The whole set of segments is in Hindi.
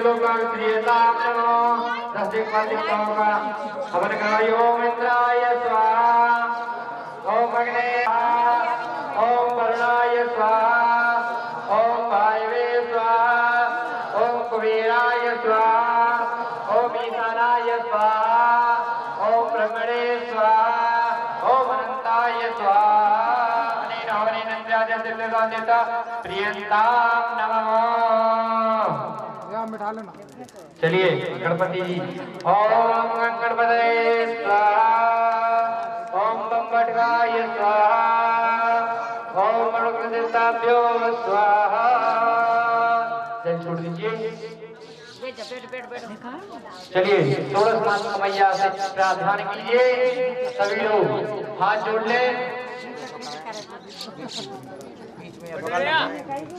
श्लोकां श्रीयतां नमो दस्ते पादिकांगा हवन करायो ओम इंद्राय स्वाहा ओम अग्ने स्वाहा ओम वरुणाय स्वाहा ओम वायवे स्वाहा ओम कुबेराय स्वाहा ओम ईशानाय स्वाहा ओम ब्रह्मणे स्वाहा ओम अनंताय स्वाहा प्रियंताम नमः। मिठा लेना। चलिए गणपति जी ओम गणपतये स्वाहा ओम बम्बटकाय स्वाहा ओम मणुकृताभ्यो स्वाहा। जल छोड़ दीजिए। चलिए षोडश मास मैया से प्रार्थना कीजिए। सभी लोग हाथ जोड़ लें।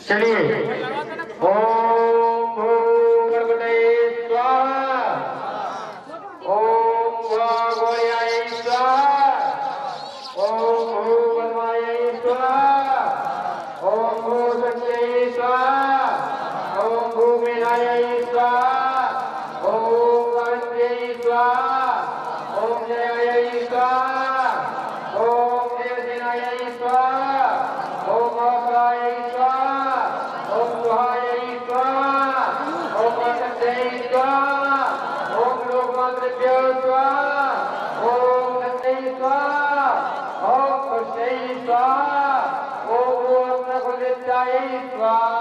चलिए ओम गणपतये स्वाहा ओम गौर्याय स्वाहा ओम गणमाय स्वाहा ओम सत्यै स्वाहा ओम भूमिनाय स्वाहा ओम अनंत्यै स्वाहा ओम जयाय स्वाहा ओम देवसेनाय स्वाहा ओम अकाय स्वाहा ओम सुहाय स्वाहा ओम सत्यै स्वाहा ओम लोकमातृभ्यो स्वाहा ओम सत्यै स्वाहा ओम पुष्टै स्वाहा ओम गोत्रकुलदाय स्वाहा।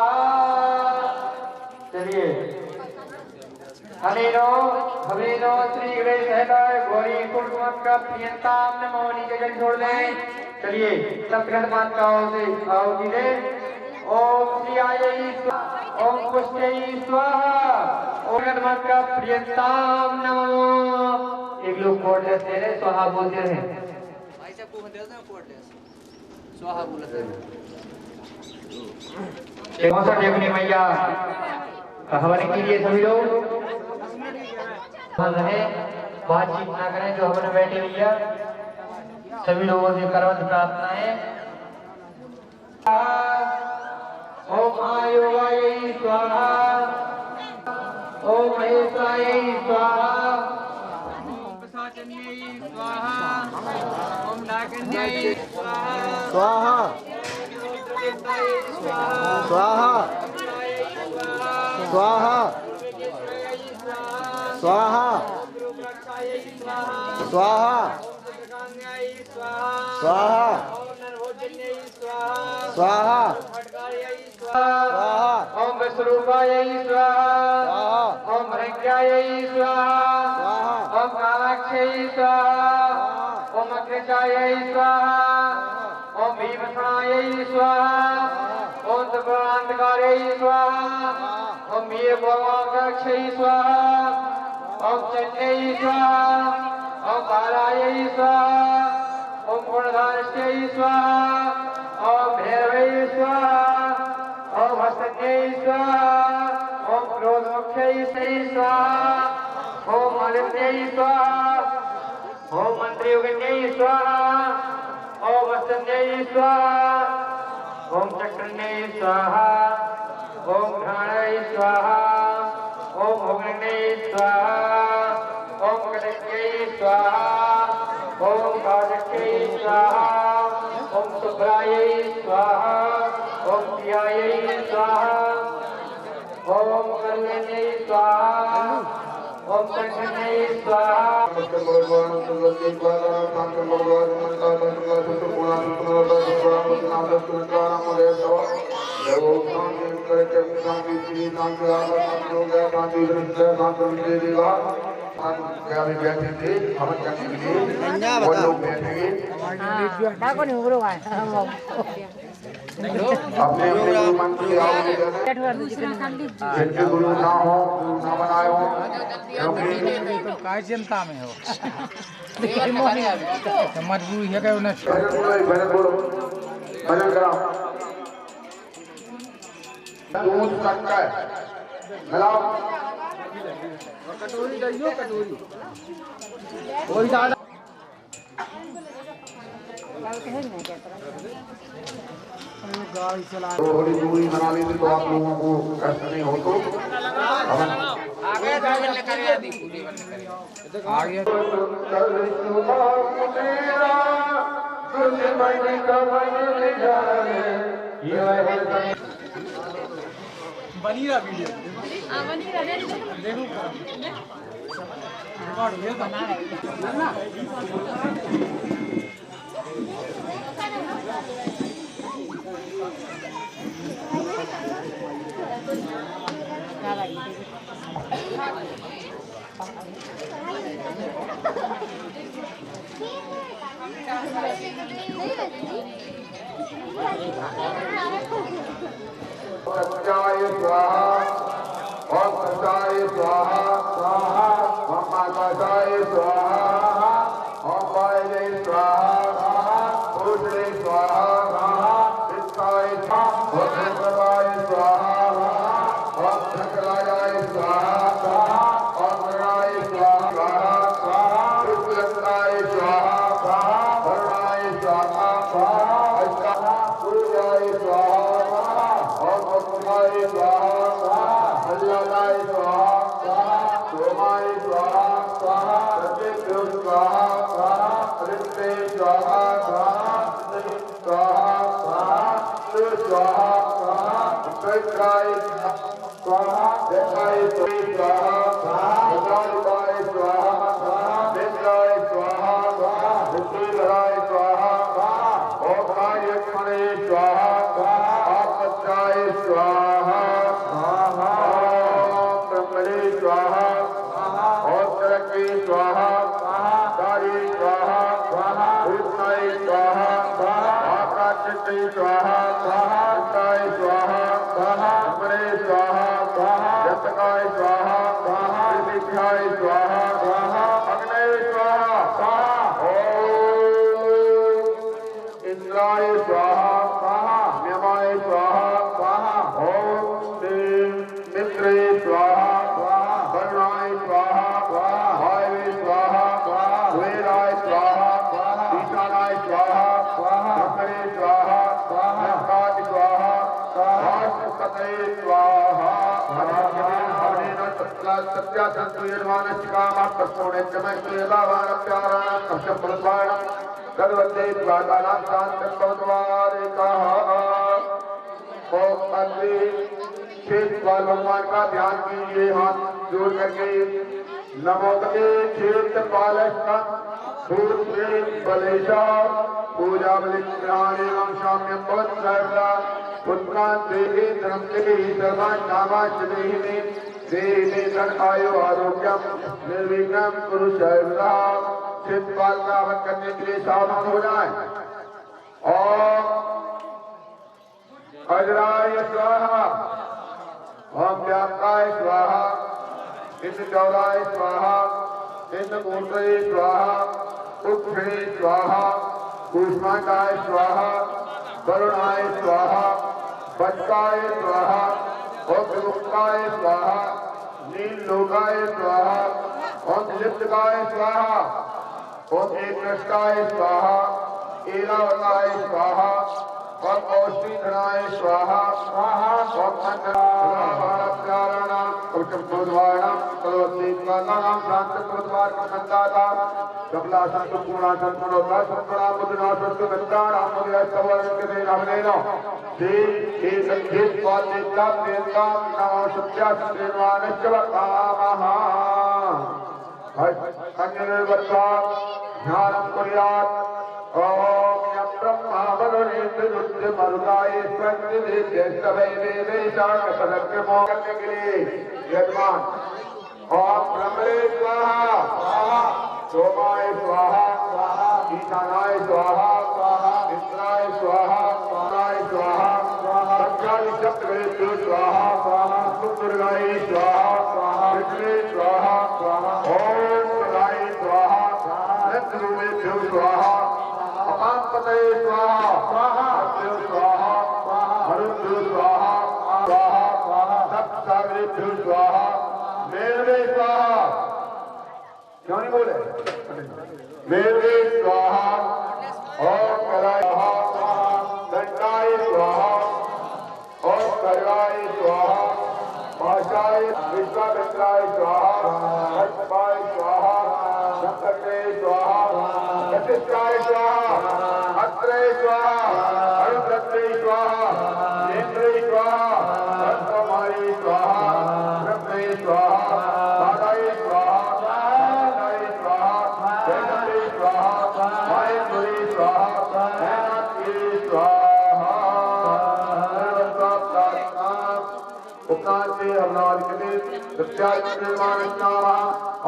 चलिए हनेनो हवेनो श्री गणेश हृदय गौरी कुंड का प्रियंताम नमो नीचे जल छोड़ दें। चलिए सब ग्रह माताओं से आहुति दें। ओम श्रीयायै स्वाहा ओम पुष्टयै स्वाहा ओम गणपति का प्रियंताम नमः। एक लोग कोडलेस दे रहे स्वाहा बोलते रहे। भाई साहब को दे ना कोडलेस स्वाहा बोलते हैं। मौसम देखने मैया हवन के लिए सभी लोग रहे बातचीत ना करें। जो हवन बैठे भैया सभी लोगों से करवत प्रार्थना है। ओम आयुवाय स्वाहा ओम महेशाय स्वाहा ओम पिशाचन्यै स्वाहा ओम नागन्यै स्वाहा स्वाहा स्वाहा स्वाहा स्वाहा स्वाहा स्वाहा स्वाहा स्वाहा ओम विश्वरूपाय स्वाहा ओम भृंग्याय स्वाहा ओम कामाक्षय स्वाहा ओम अग्निचाय स्वाहा ओम भीमसेनाय स्वाहा ओम त्रिपुरांतकाय स्वाहा ओम वीरभद्राक्षय स्वाहा ओम चन्नै स्वाहा ओम बालाय स्वाहा ओम गुणधारष्टै स्वाहा ओम भैरवै स्वाहा ओम हस्तज्ञै स्वाहा ओम क्रोधमुख्यै स्वाहा ओम अलिन्यै स्वाहा ओम मंत्रियोगिन्यै स्वाहा ओम वस्तन्यै स्वाहा ओम चक्रन्यै स्वाहा ओम घ्राणै स्वाहा ओम भोगन्यै स्वाहा ओम कटक्यै स्वाहा ओम काजक्यै स्वाहा ओम शुभ्रायै स्वाहा ओम प्रियायै स्वाहा ओम कल्याण्यै स्वाहा ओम संघन्यै स्वाहा। बैठे थे हवन करने के लिए वो लोग बैठेंगे अपने अपने गुरु मंत्र की आहुति देने। जिनके गुरु ना हो गुरु ना बनाए हो क्योंकि तो काय चिंता में हो मजबूरी है क्या उन्हें भजन बोलो भजन कराओ। दूध शक्कर मिलाओ कटोरी डालियो कटोरी कोई ज्यादा थोड़ी दूरी बना ली तो आप लोगों को कष्ट नहीं हो तो आगे जा बंद करे आदि पूरी बंद करे आगे बनी रहा वीडियो बनी रहा देखो रिकॉर्ड हुआ बना रहा है सत्याय स्वाहा ओम सत्याय स्वाहा स्वाहा ओम माताय स्वाहा ओम वायवे स्वाहा पूर्णे स्वाहा वित्ताय स्वाहा ओम प्रभाय स्वाहा ओम सकलाय स्वाहा ओम राय स्वाहा शुक्लताय स्वाहा वरुणाय स्वाहा सूर्याय स्वाहा ओम वसुधाय स्वाहा हल्लाय स्वाहा सोमाय स्वाहा सत्यभ्यो स्वाहा ऋत्वे स्वाहा स्वाहा स्वाहा चैत्राय स्वाहा देवाय स्वाहा भगवाय स्वाहा देवाय स्वाहा ऋषिधराय स्वाहा ओम कार्यक्षणे स्वाहा आपत्याय स्वाहा ओम ब्रह्मणे स्वाहा ओम तरक्की स्वाहा दारी स्वाहा कृष्णाय स्वाहा आकाशते स्वाहा कृष्णाय स्वाहा ब्रह्मणे स्वाहा जतकाय स्वाहा विद्याय स्वाहा अग्ने स्वाहा ओम इंद्राय स्वाहा नियमाय स्वाहा ओम मित्रे स्वाहा वरुणाय स्वाहा वायवे स्वाहा वेदाय स्वाहा ईशानाय स्वाहा ब्रह्मणे स्वाहा लक्ष्माय स्वाहा भास्वते स्वाहा सत्यासंतु यजमानस्य कामः प्रसोणेत्यमस्तु यदावानप्याराणां कश्यप्रद्वाणां सर्वते द्वादानां शान्तिर्भवत्वारेकः ओम अद्वै शेष बाल भगवान का ध्यान कीजिए हाथ जोड़ करके नमोते क्षेत्र बालस्था सूर्य बलेशा पूजा बलिग्रहणे एवं शाम्यं भवत् सर्वदा पुत्रान् देहि धनं देहि सर्वान् कामान् देहि देहि धन आयु आरोग्यम निर्विघ्नं कुरु सर्वदा क्षेत्र बाल का हवन करने के लिए सावधान हो जाए और अजराय स्वाहा ओम व्याप्ताय स्वाहा इंद्रचौराय स्वाहा इंद्रमूर्तये स्वाहा उक्षणे स्वाहा कूष्मांडाय स्वाहा वरुणाय स्वाहा वत्साय स्वाहा ओम विमुक्ताय स्वाहा नीललोकाय स्वाहा ओम लिप्तकाय स्वाहा ओम एकनष्टाय स्वाहा एलावताय स्वाहा ओम औषधीधराय स्वाहा ओम अन्नदानां कवचप्रद्वाराणां कलवद्दीपकानां शान्तिप्रद्वारकमन्ताता कमलासं पूर्णासं मनोता संप्रणाम मुद्रासस्तु मित्राणां मुद्रास्तवर्गदेनामनेन ते एतद्धित वादेता प्रेता नाम सत्यासंदेवानश्च वर्तामः अन्यनिर्वत्ता ध्यानं कुर्यात् ओम यं ब्रह्मा वरुणेन्द्र मरुताय स्वस्तिदेव्यस्तवै वेदैशाकपदक्रमो करने के लिए यजमान ओम ब्रह्मणे स्वाहा सोमाय स्वाहा ईशानाय स्वाहा इंद्राय स्वाहा स्वाहा पंचाली सप्तवेदो स्वाहा दुर्गाय स्वाहा कृष्णे स्वाहा ओम सदाय स्वाहा नंदरूपेभ्यो स्वाहा अपांपतये स्वाहा अभ्यो स्वाहा मरुभ्यो स्वाहा सप्तसागरेभ्यो स्वाहा मेरवे स्वाहा क्यों नहीं बोले मेरवे स्वाहा ओम कराय स्वाहा दंडाय स्वाहा ओम करवाय स्वाहा स्वाहाय विश्वामित्राय स्वाहा वत्साय स्वाहा संकटे स्वाहा वशिष्ठाय स्वाहा अत्रे स्वाहा अरुंधत्रे स्वाहा नेत्रे स्वाहा वत्समाय स्वाहा ब्रह्मे स्वाहा दादाय स्वाहा नारायणाय स्वाहा जगते स्वाहा माहेश्वरी स्वाहा नैनात्यै स्वाहा उपनाते अवनादिकते सत्याचर्यमानस्नामः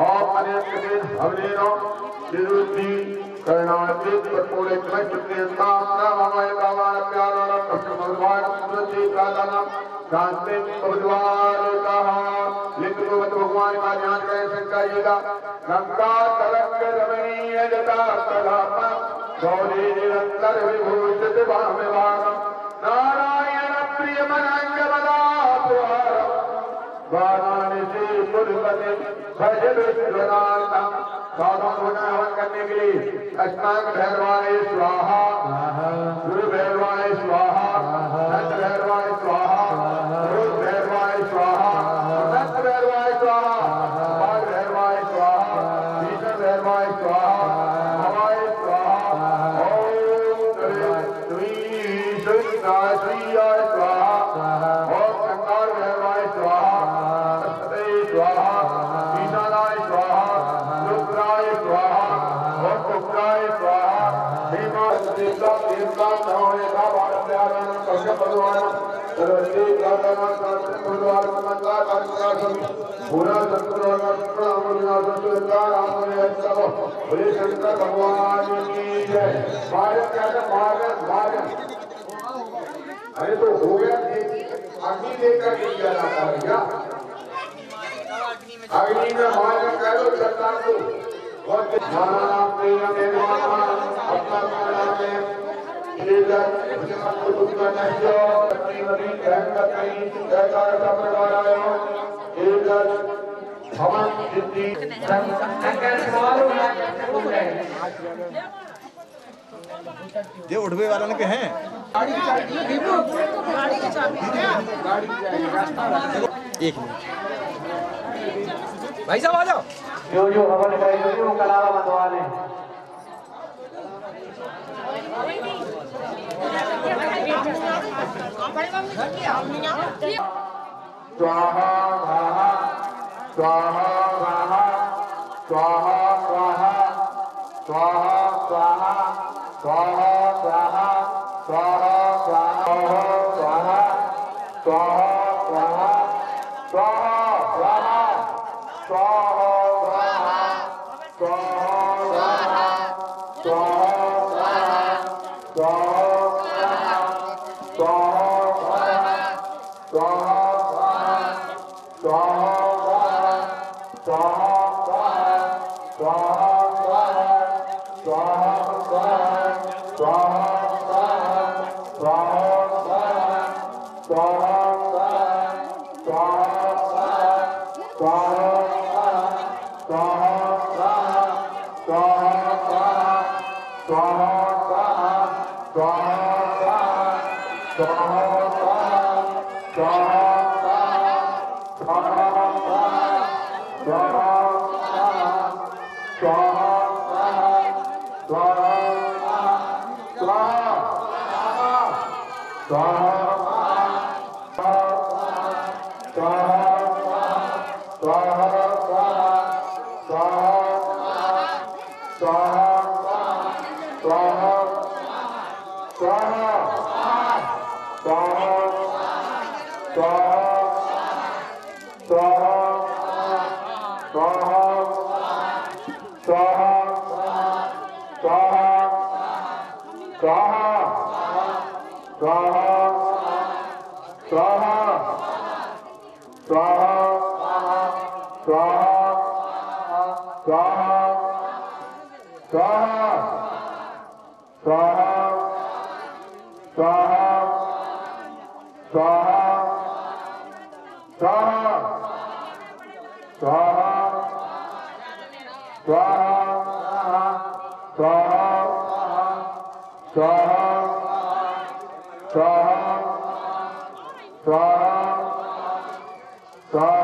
और अनेकते हवनेनो निरुद्धि करणाचित परपोलेत्मय चित्तेन्ताम नाममय कामान प्यारणम कृष्ण भगवान सुरति प्रातनम शांति भगवान कहा लिंग भगवान का ध्यान करें संकारिएगा गंगा तरंग रमणीय जटा कलापा गौरी निरंतर विभूषित भामे भागम नारायण प्रिय मनंग बलापुहारम वाराणसी पुरपति भज विश्वनाथम साधन होना हवन करने के लिए अष्टांग भैरवाय स्वाहा गुरु भैरवाय स्वाहा दत्त भैरवाय स्वाहा रुद्र भैरवाय स्वाहा दत्त भैरवाय स्वाहा बाल भैरवाय स्वाहा भीषण भैरवाय स्वाहा हवाय स्वाहा ओम श्री श्रीयाय स्वाहा ओम शंकर भैरवाय स्वाहा सत्य स्वाहा ईशानाय स्वाहा रुद्राय स्वाहा ओम उग्राय स्वाहा भीमा देवता देवता नवने का भारत आगमन कश्यप भगवान सरस्वती प्रार्थना शास्त्र भगवान मंगला कार्य पूरा संपूर्ण प्रणाम संस्कृत राम ने सब बोले शंकर भगवान की जय भारत का भारत अरे तो हो गया अग्नि देकर किया जाता है क्या अग्नि में मार कर लो चलता को और नाम प्रिय निर्माण अपना नाम में लेकर को दुनिया नहीं जो अपनी नदी बहन का कहीं ऐसा ऐसा परवारायो एक हवन सिद्धि शंकर सवालों में ये उठवे वाला ने के हैं एक मिनट भाई साहब आ जाओ जो हवन करेंगे वो कलावा बंधवा लें स्वाहा स्वाहा स्वाहा स्वाहा स्वाहा स्वाहा स्वाहा स्वाहा स्वाहा स्वाहा स्वाहा स्वाहा स्वाहा स्वाहा स्वाहा स्वाहा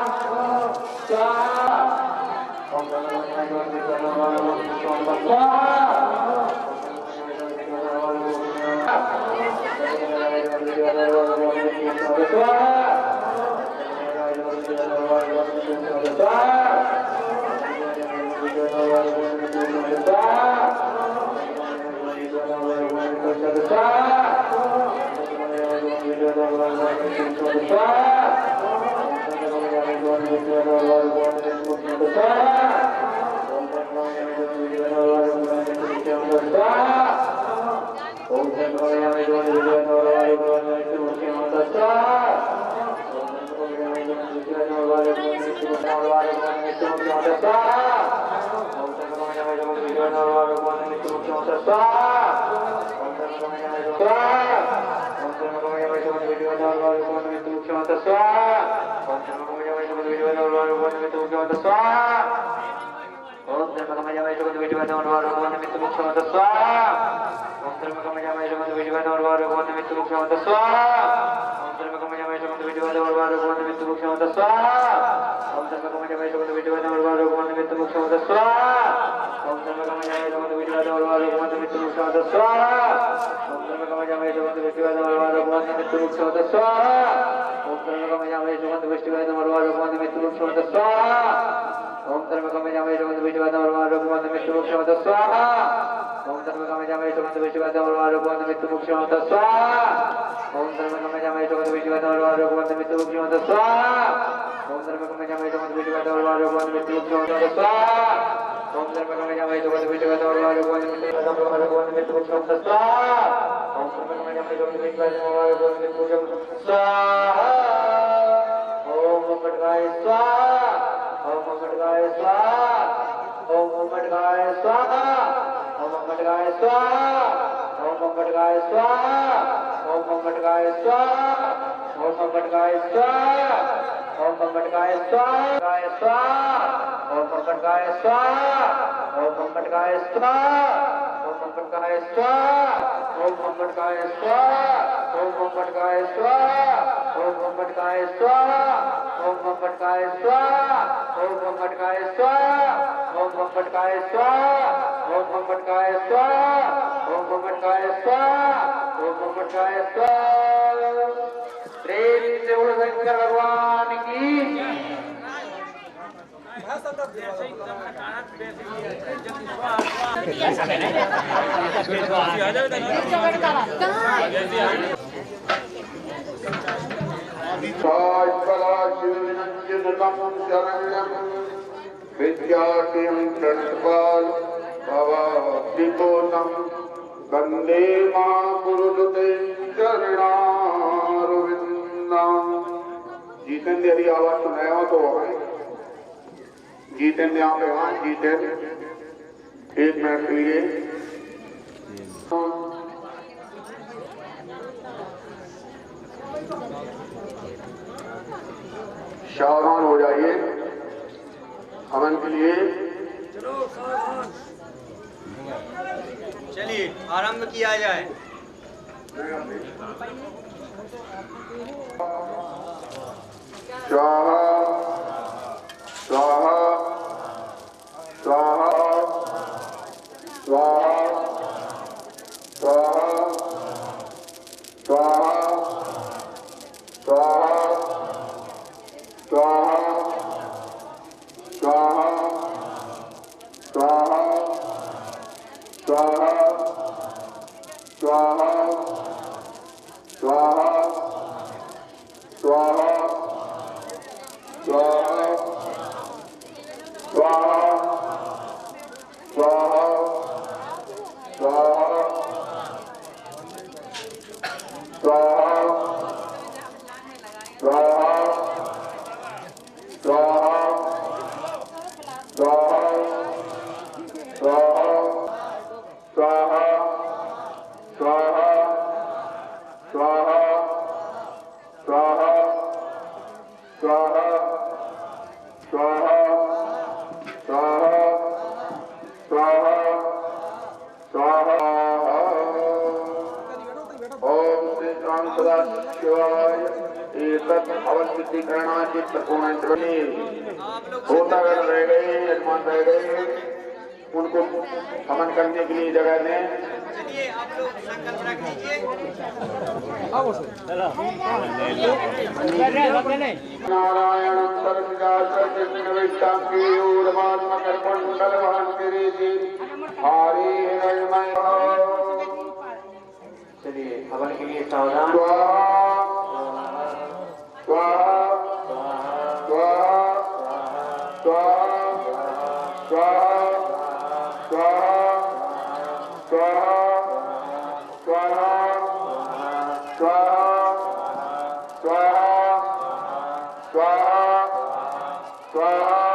वंदे मां गुरुते चरणारविंदम। जीतेंद्र यदि आवाज सुनाए हो तो आए। जीतेंद्र यहाँ पे आए। जीतेंद्र 1 मिनट के लिए सावधान हो जाइए। हवन के लिए चलिए आरंभ किया जाए। स्वाहा स्वाहा स्वाहा स्वाहा स्वाहा स्वाहा स्वाहा स्वाहा स्वाहा स्वाहा स्वाहा स्वाहा स्वाहा स्वाहा तत् अवल सिद्धिकरणाचित पूर्ण होता रह गए, यजमान रह गए, उनको हवन करने के लिए जगह दें। चलिए आप लोग संकल्प रख लीजिए। नारायण सरसिजाशर्विष्टांगी ऊर्ध्वात्मकर कुंडल वहन गिरीति हरि हिरण्मय। चलिए हवन के लिए सावधान। स्वाहा स्वाहा स्वाहा स्वाहा स्वाहा स्वाहा स्वाहा स्वाहा स्वाहा स्वाहा स्वाहा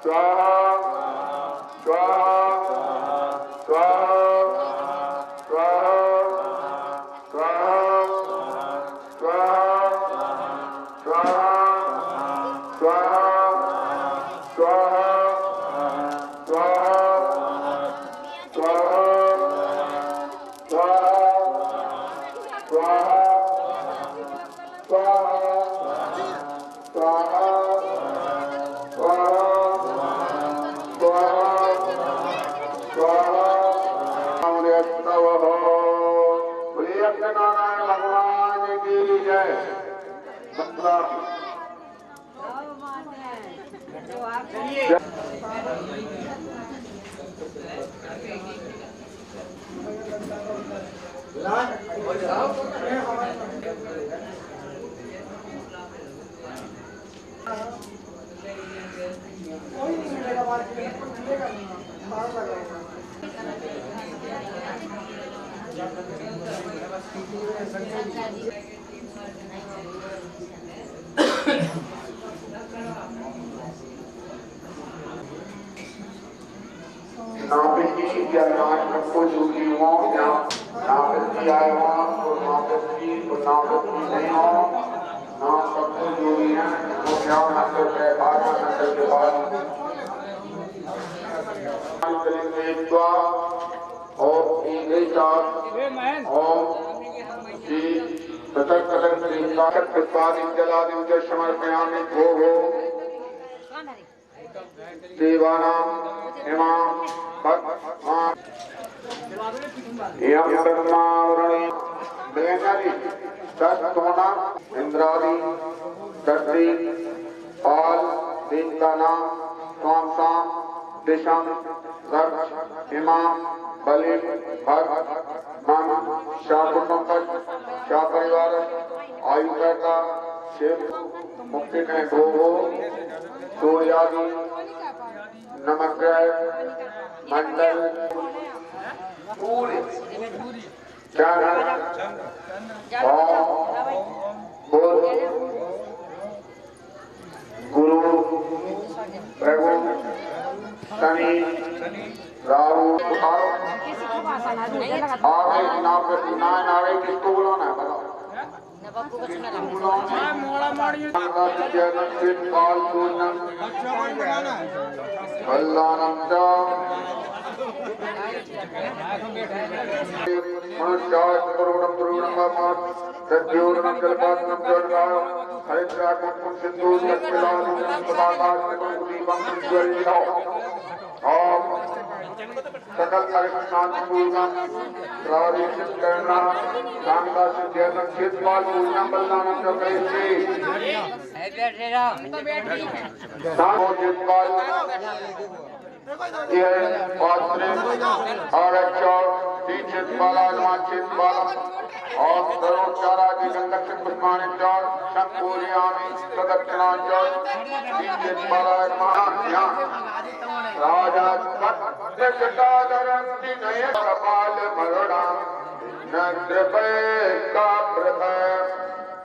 स्वाहा स्वाहा स्वाहा स्वाहा नारायण भगवान की जय। इंद्रादी धरती पाल देवताना स्वांसा दिशम रक्ष हिमा बलि भक्त मन शाकुटुंबक शापरिवार आयुर्वेदा शिव मुक्ति में भोगो सूर्यादि नमग्रह मंडल सूर्य चंद्र गुरु प्रभु शनि राहु आगे नावे किसको बुलाना है बताओ। सकल पूर्णम प्रादेशिक करना शानदार सिद्धियतन चित्पाल पूर्णम बलदानम चक्रेश्री सामो चित्पाल यह पात्रे आरक्षण तीन चित्पाल आगमान चित्पाल और सर्वोच्चारा की गंधक्षित पुष्पाणिचार शंकुरियामी प्रदक्षिणाचार तीन चित्पाल आगमान राजा कट्टकटादरंति नय कपाल मरुड़ा न कृपे का प्रभय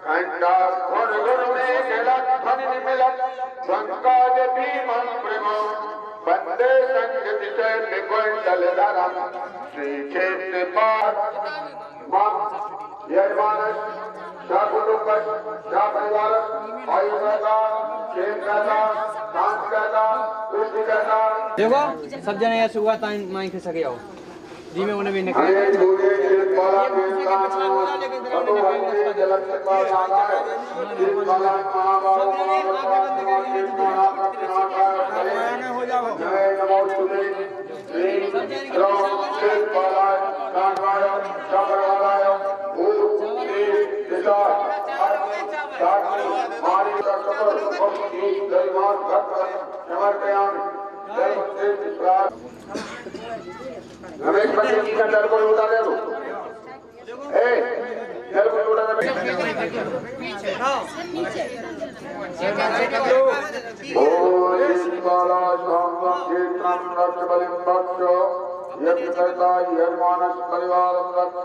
घंटा गुण में गिलत फन निमिलत संकाज भीमं प्रेमं बंदे संगति से विकुंडल धरम श्री क्षेत्र पार मम यजमानस शाकुटुंबस शापरिवारस आयुर्वेदा क्षेत्रदा सांस्कृता कृषिकता देखो सब जने ऐसे हुआ ताई माई के सके आओ जी मैं उन्हें भी हरे दूजे शिल्पवाला केंद्रानो अतोहंते जलक्षका नागाय शिल्पवाला महाभाव शिल्पवाला प्रत्यानाय जय नमो तुते श्री राम शिल्पवाला नागाय चक्रवालाय ओम श्री दिशा साक्षी मारी सकल भक्ति दैवान भक्त समर्पयामि सर्वते विश्वास रमेश बच्चे जी का डर को उठा दे दो डर को उठा दे ओम शिवाला शांतं क्षेत्रं रक्षबलिं भक्ष यज्ञकर्ता यजमानस परिवारं रक्ष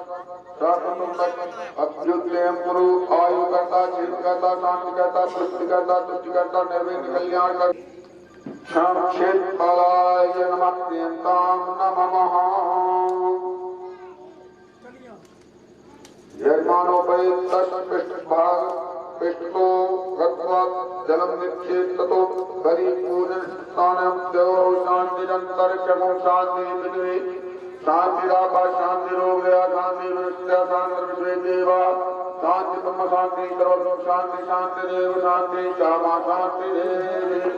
सात्वतं रक्ष अभ्युदयं कुरु आयुकर्ता चिरकर्ता शांतिकर्ता पुष्टिकर्ता तुष्टिकर्ता निर्विघ्न कल्याणकर्ता क्षिप्तलाय नमस्तेतां नमः यजमानोपैतस्पृष्टभाग पृष्ठतो गत्वा जलं निक्षेप ततो परिपूर्णस्थानं देवो शान्तिरन्तरिक्षमो शान्तिर्विद्वे शान्तिरापा शान्तिरोगया शान्तिर्विद्या शान्तिर्विश्वे देवा शान्ति ब्रह्म शान्ति सर्वं शान्ति शान्तिरेव शान्ति क्षमा शान्तिरेव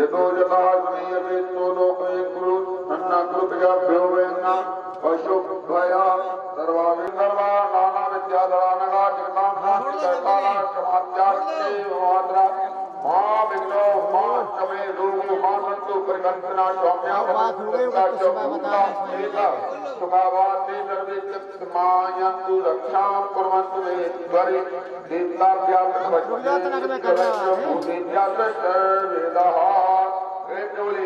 यतो यथा गुणीयते तो लोके कुरु अन्ना कृपयाभ्यो वेन्ना पशुभया सर्वाणि सर्वा नाना विद्याधरा नगा जगतां शान्तिकर्तारा समात्यास्ते मात्रा मां विघ्नो मां चमे रोगो मां सन्तु परिकल्पना सौम्या भवत्ता सुखावाति सर्वे मायन्तु रक्षां कुर्वन्तु मे त्वरि देवताभ्यां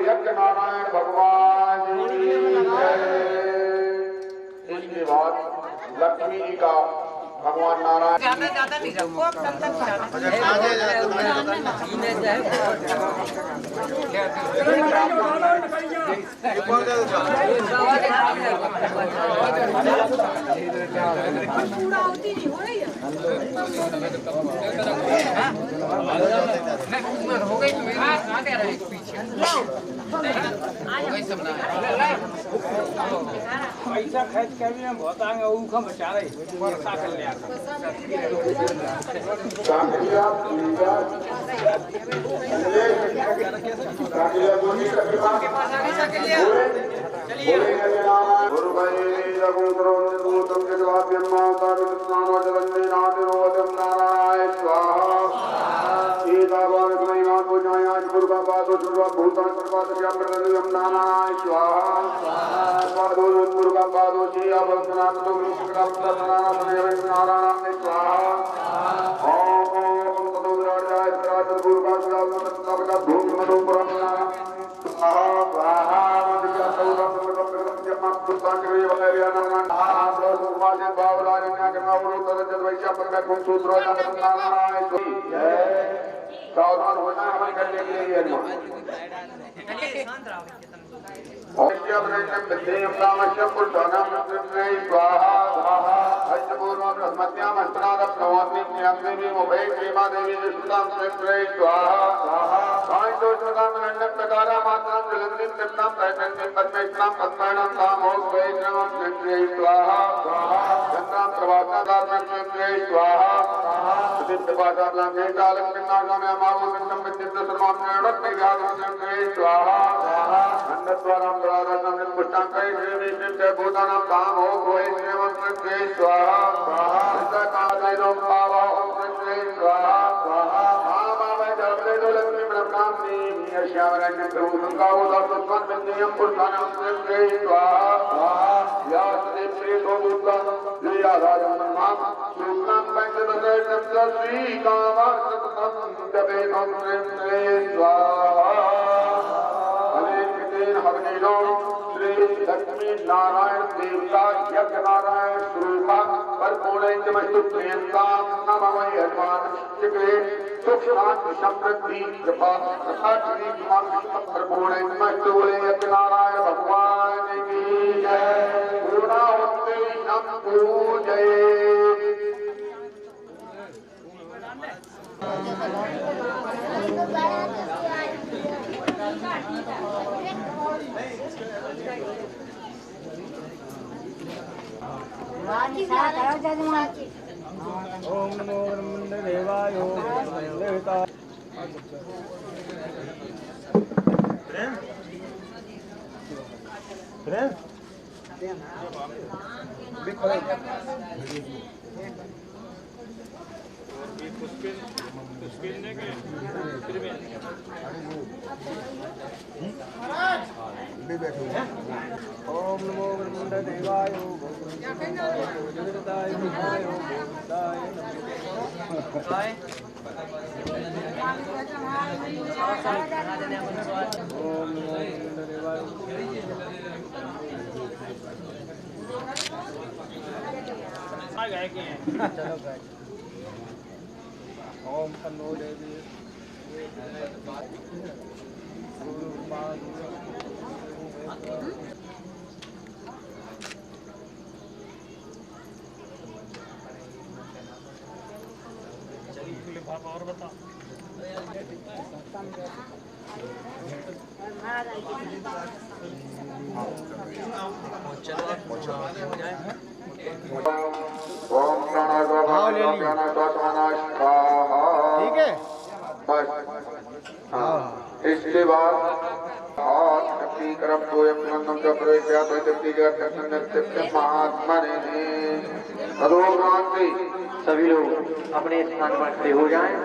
यज्ञ नारायण भगवान की जय। इसके बाद लक्ष्मी जी का भगवान नारायण ज्यादा नहीं हो गई पीछे पैसा खर्च कर भी हम बहुत आएंगे वो कम बचा रहे वर्षा कर लिया सावधान होना हमें करने के लिए लक्ष्मी नारायण देवता यज्ञ नारायण स्वरूपा परिपूर्णमस्तु प्रियंता नमः हनुमान चिकले सुख शांति समृद्धि कृपा सदाश्री परिपूर्णमस्तु यज्ञ नारायण भगवान की जय। पूर्णाहुति पूजये। ओम नमो ब्रह्मण्य देवाय ओम देवता ओम नमो ब्रह्मण्य देवाय ओम देवताय विष्णुवे ओम देवताय ओम नमो ब्रह्मण्य देवाय ओम तन्नो देवी और बता ओम ठीक है। बस इसके बाद सभी लोग अपने स्थान पर खड़े हो जाएं।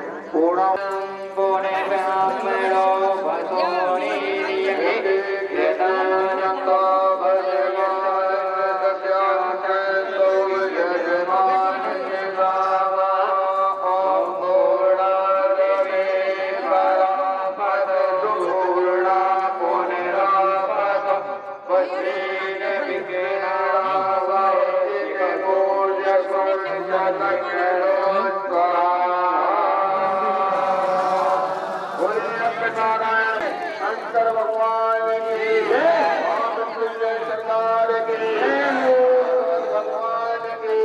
शंकर भगवान की सरकार की भगवान की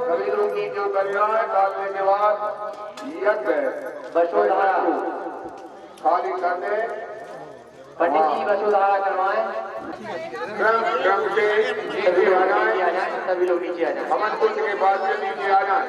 कबीरों की जो कल्याण डालने के बाद यज्ञ वसुधारा खाली करने पंडित जी वसुधारा करवाएं। क्रम से सभी आ जाए, सभी लोग नीचे आ जाए। हवन कुंड के बाद से नीचे आ जाए।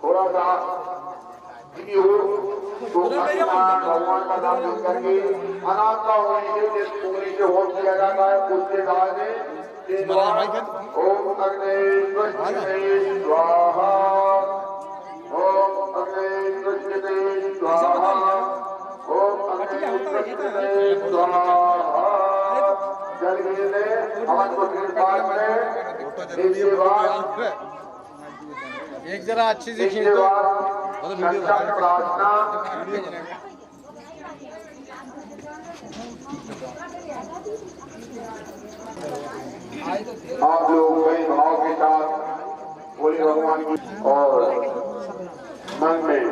थोड़ा सा भगवान का नाम करके अनाथा होने से जिस पूरी से होम किया जाता है उसके बाद ओम अग्ने स्वाहा ओम अग्ने स्वाहा ओम अग्ने स्वाहा जल गिरने हवन को पार में एक जरा अच्छी सी खींच दो। प्रार्थना आप लोग बड़े भाव के साथ बोले भगवान की और मन में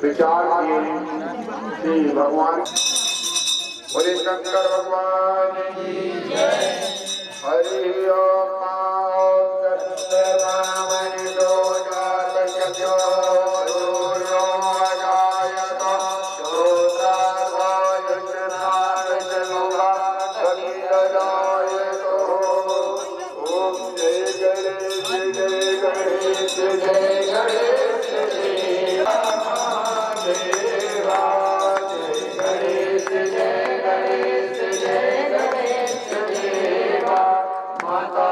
विचार किए श्री भगवान बोले शंकर भगवान की हरि ओम माता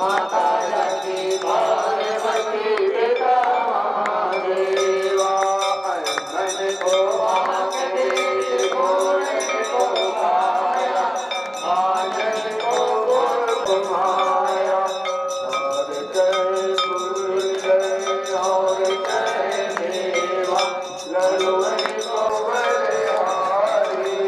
माता की पार्वती पिता महादेवा मन को आंख देश गोड़ को काया आनंद को गुण घुमाया और जय गुरु जय और जय देवा लड़ुई को बलिहारी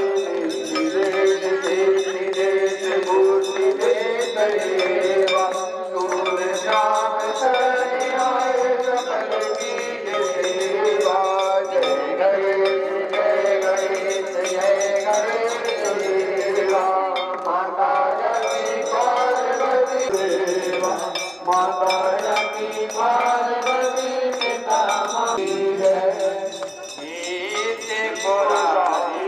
देश बूटी दे देवा तुम श्याम शरण आए सकल की देवा जय गणेश जय गणेश देवा माता की पार्वती देवा माता की पार्वती पिता नीति पुरारी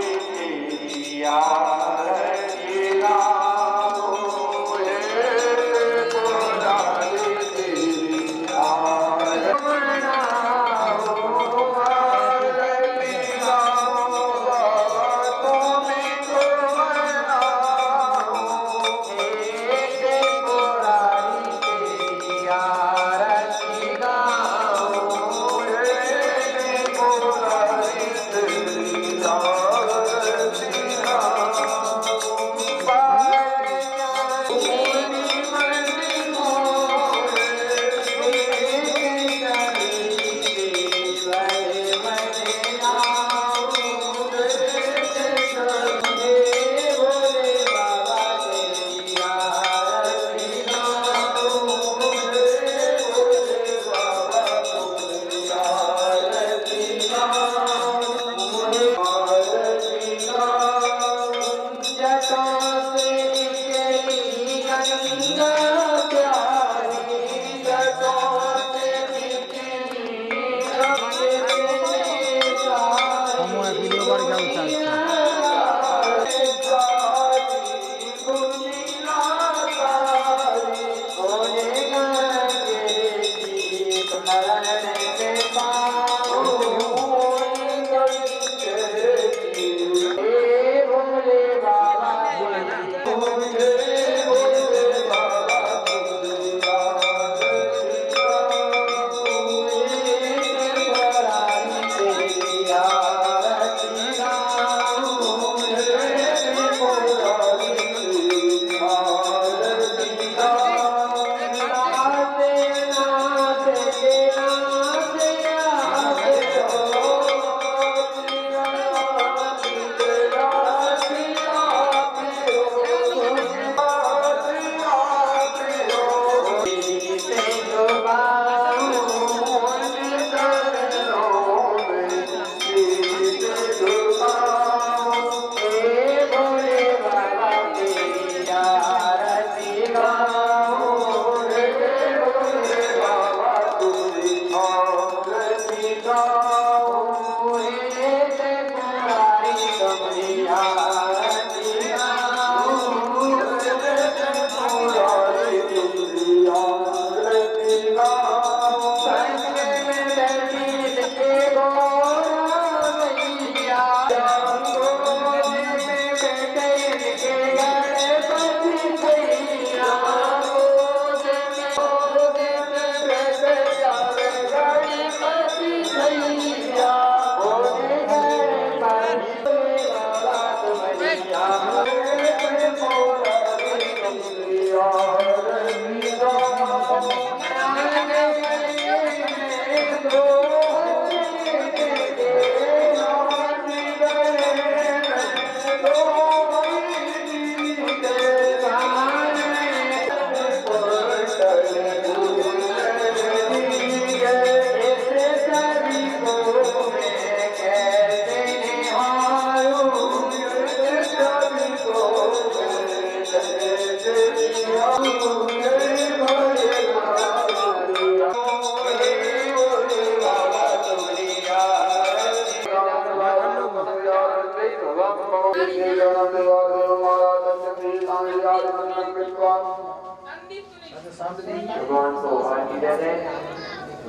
भगवान को आरती दे दें।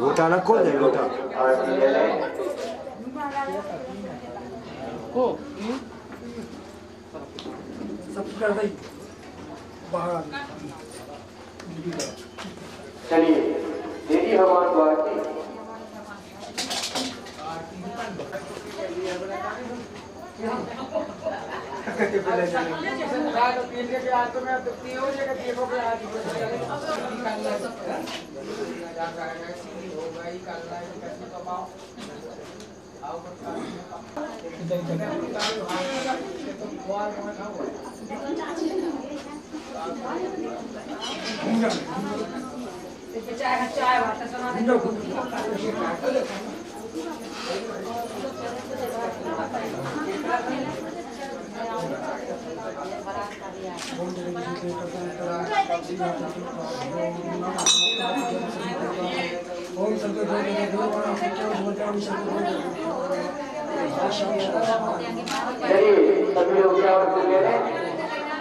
लोटा ना खोल दे लोटा। आरती दे दें। सब कर दई बाहर चलिए देवी भगवान को आरती। सभी लोग क्या कर ली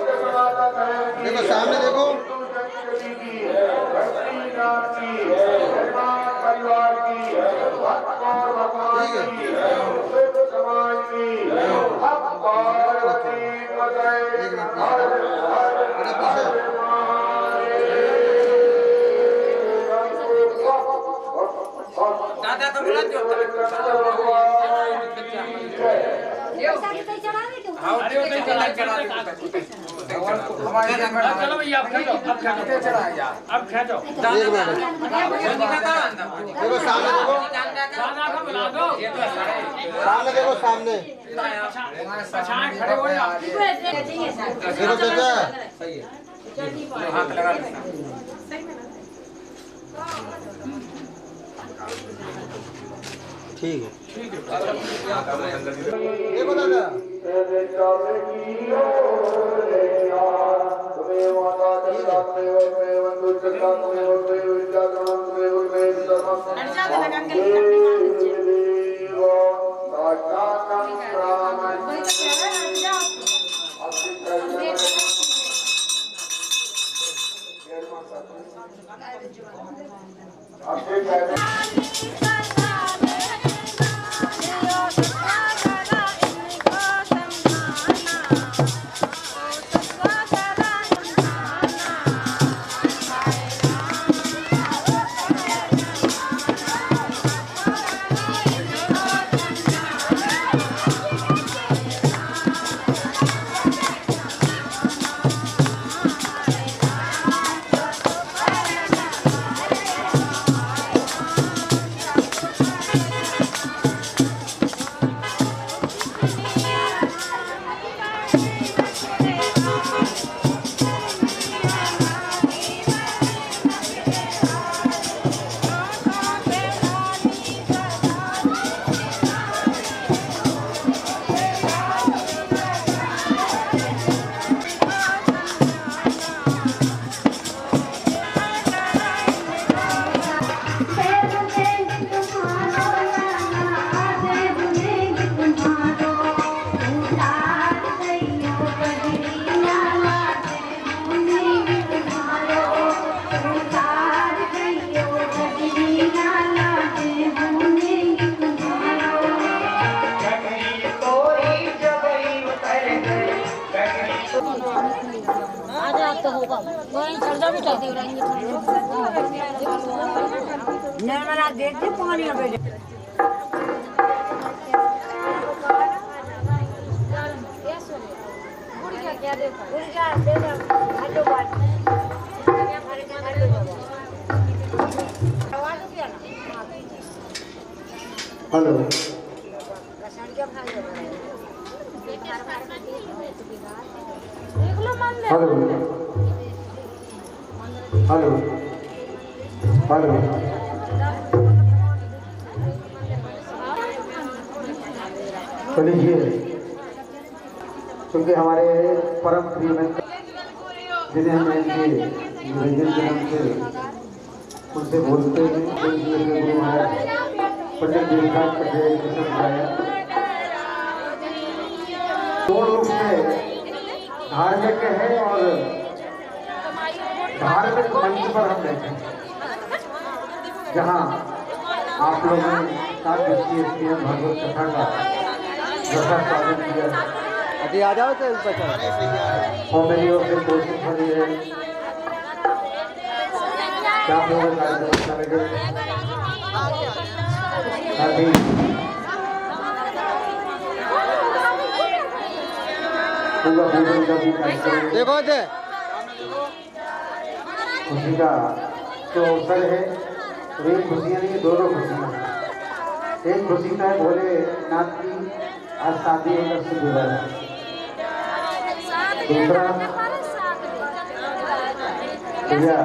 देखो सामने देखो दादा तो बोला जो चलो भैया अब खींचो अब खींचो देखो सामने देखो बना दो सामने देखो सामने खड़े हो जाओ। देखो चाचा हाथ लगा ठीक है देखो दादा आ जाओ तो होगा वहीं चल निर्मला देखते पानी में बैठे क्या हेलो हेलो हेलो हेलो तो लीजिए, क्योंकि हमारे परम प्रिय मित्र जिन्हें हम इनके निरंजन जन्म से उनसे बोलते हैं गुरु महाराज पंडित दीननाथ पटेल कृष्ण भाया पूर्ण रूप से धार्मिक है और धार्मिक मंच पर हम बैठे हैं, जहाँ आप लोगों ने 7 दिवसीय श्रीमद् भागवत कथा का रसा स्वागत किया। अभी आ जाओ तो ऊपर चलो। और मेरी ओर से कोशिश हो रही है क्या आप लोगों का कार्यक्रम अच्छा लगे। अभी पूरा भोजन का भी कार्यक्रम देखो दे खुशी का जो अवसर है, तो एक खुशियाँ नहीं, दोनों खुशियाँ। एक खुशी का है भोलेनाथ की आज शादी है, कल से विवाह है। दूसरा भैया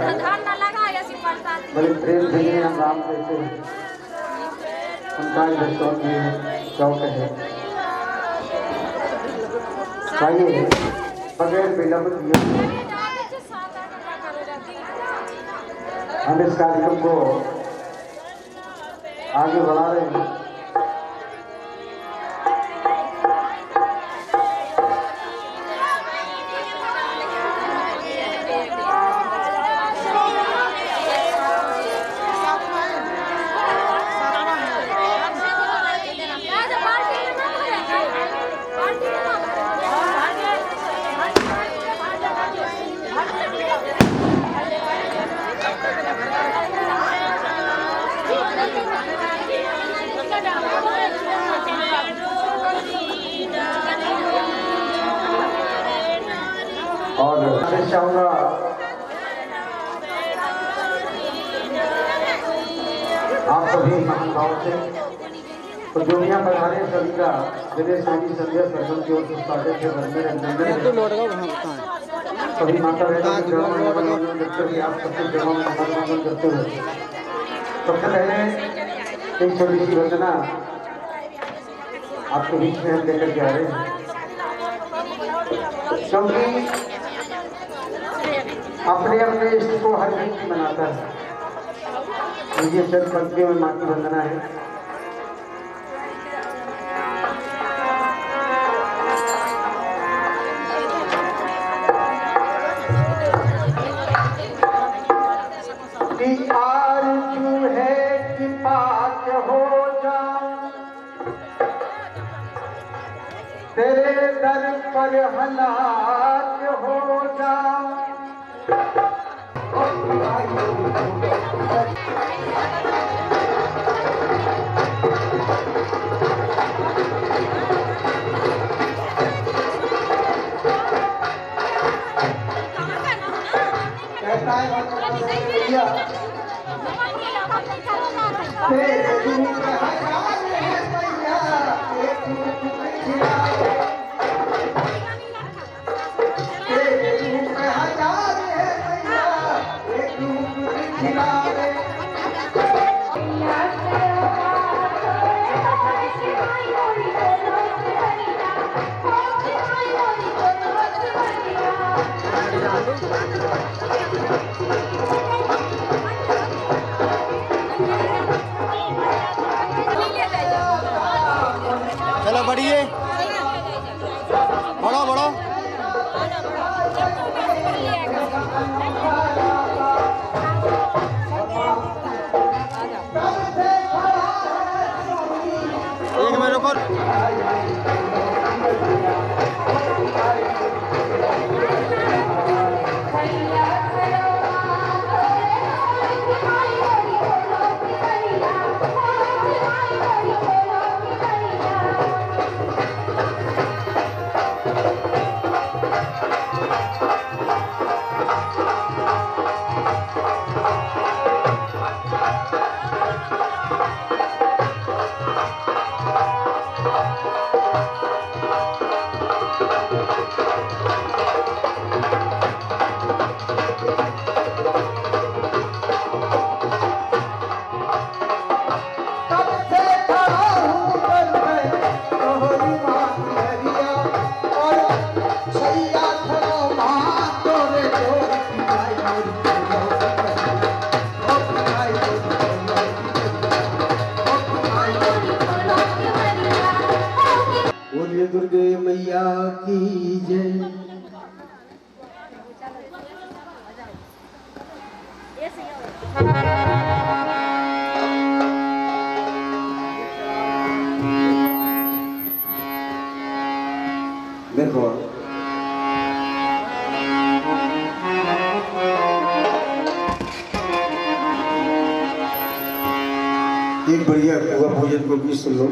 बड़े प्रेम से हम राम कहते हैं, उनका दर्शन में शौक है। आइए बगैर विलंब किए हम इस कार्यक्रम को आगे बढ़ा रहे हैं। और मैं चाहूँगा आप सभी महानुभाव से तो दुनिया पधारे सभी का विजय स्वामी संध्या सर्जन की ओर से स्वागत है। सभी माता बहनों के चरणों में नमन करते हुए आप सबके चरणों में नमन करते हुए सबसे पहले एक छोटी सी वंदना आपके बीच में हम लेकर के आ रहे हैं, क्योंकि अपने अपने इष्ट को हर व्यक्ति मनाता है। मुझे चंद पंक्तियों में माँ की वंदना है। कि आरज़ू है कि पाक हो जाऊं, तेरे दर पर हलाक हो जाऊं। कहता है भैया चलो बढ़िए बढ़ो बढ़ो। एक मिनट रुको। बोलिए दुर्गे मैया की जय। देखो एक बढ़िया हुआ भोजन को भी सुन लो।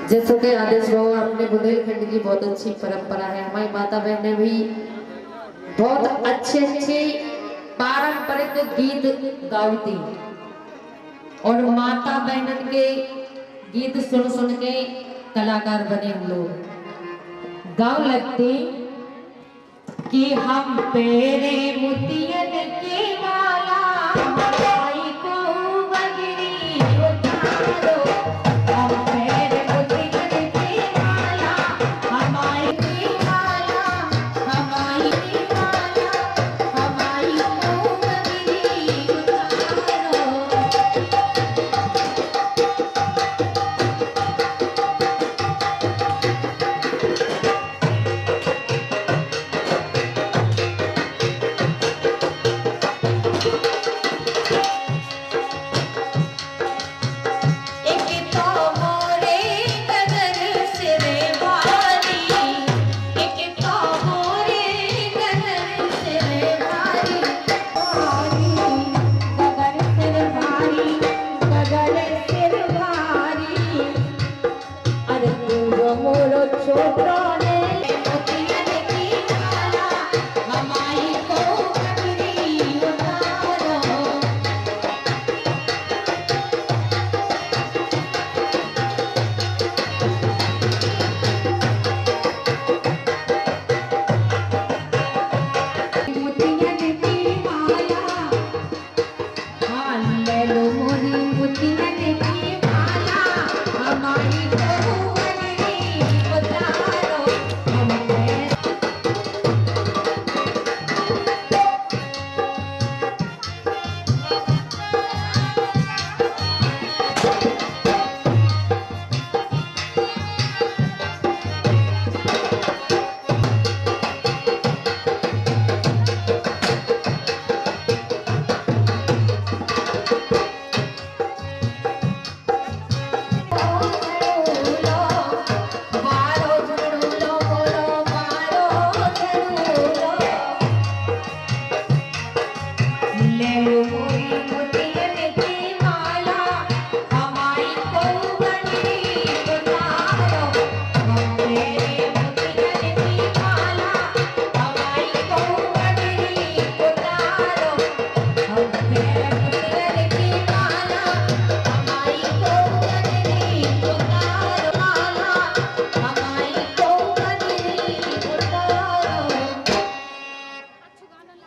जैसों के आदेश हो, अपने बुंदेलखंड की बहुत अच्छी परंपरा है। हमारी माता बहनें भी बहुत अच्छे अच्छे पारंपरिक गीत गाती और माता बहनन के गीत सुन सुन के कलाकार बने हम लोग। गाँव लगते कि हम पेरे मोतियन के माला आई को बगरी उतारो, हम पेरे मोतियन के माला हमारी की माला, हमारी की माला, हमारी को बगरी उतारो।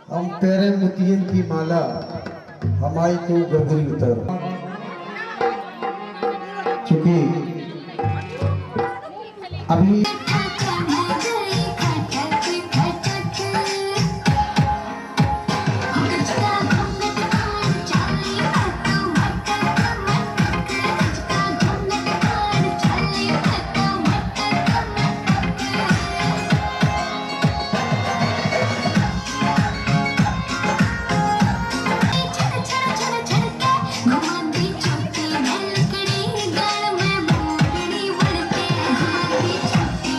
हम तेरे मोतियन की माला हमारी को गगरी उतर। चूंकि अभी छुट्टी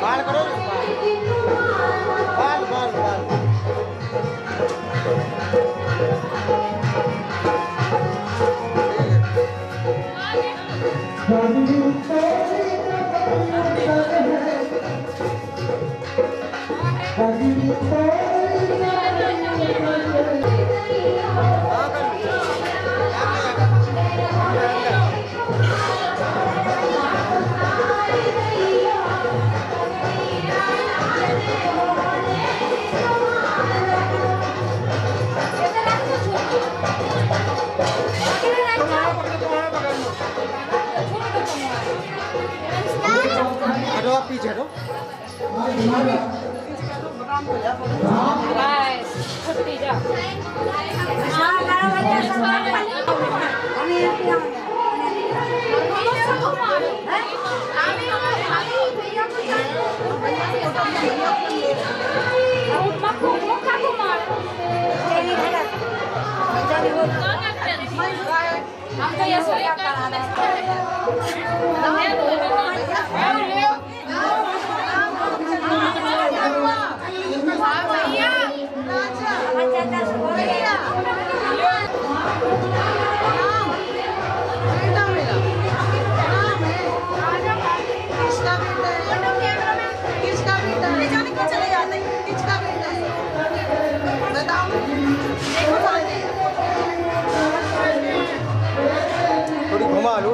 बाल करो बाल बाल बाल हटो आप पीछे हटो थोड़ी घुमा लो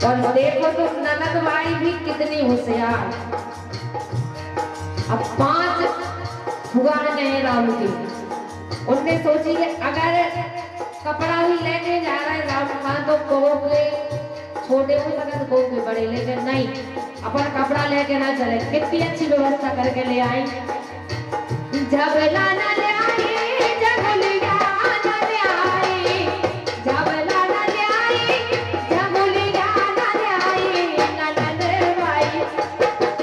और देखो तो ननद भाई भी कितनी होशियार। अब 5 भगवान है राम की, उनने सोची कि अगर कपड़ा ही लेने जा रहे हैं राम खान तो कहोगे छोटे हो सके तो कहोगे बड़े, लेकिन नहीं अपन कपड़ा लेके ना चले। कितनी अच्छी व्यवस्था करके ले आई। जब लाना ले आई जब लिया ना ले आई, जब लाना ले आई जब लिया ना ले आई। ननद भाई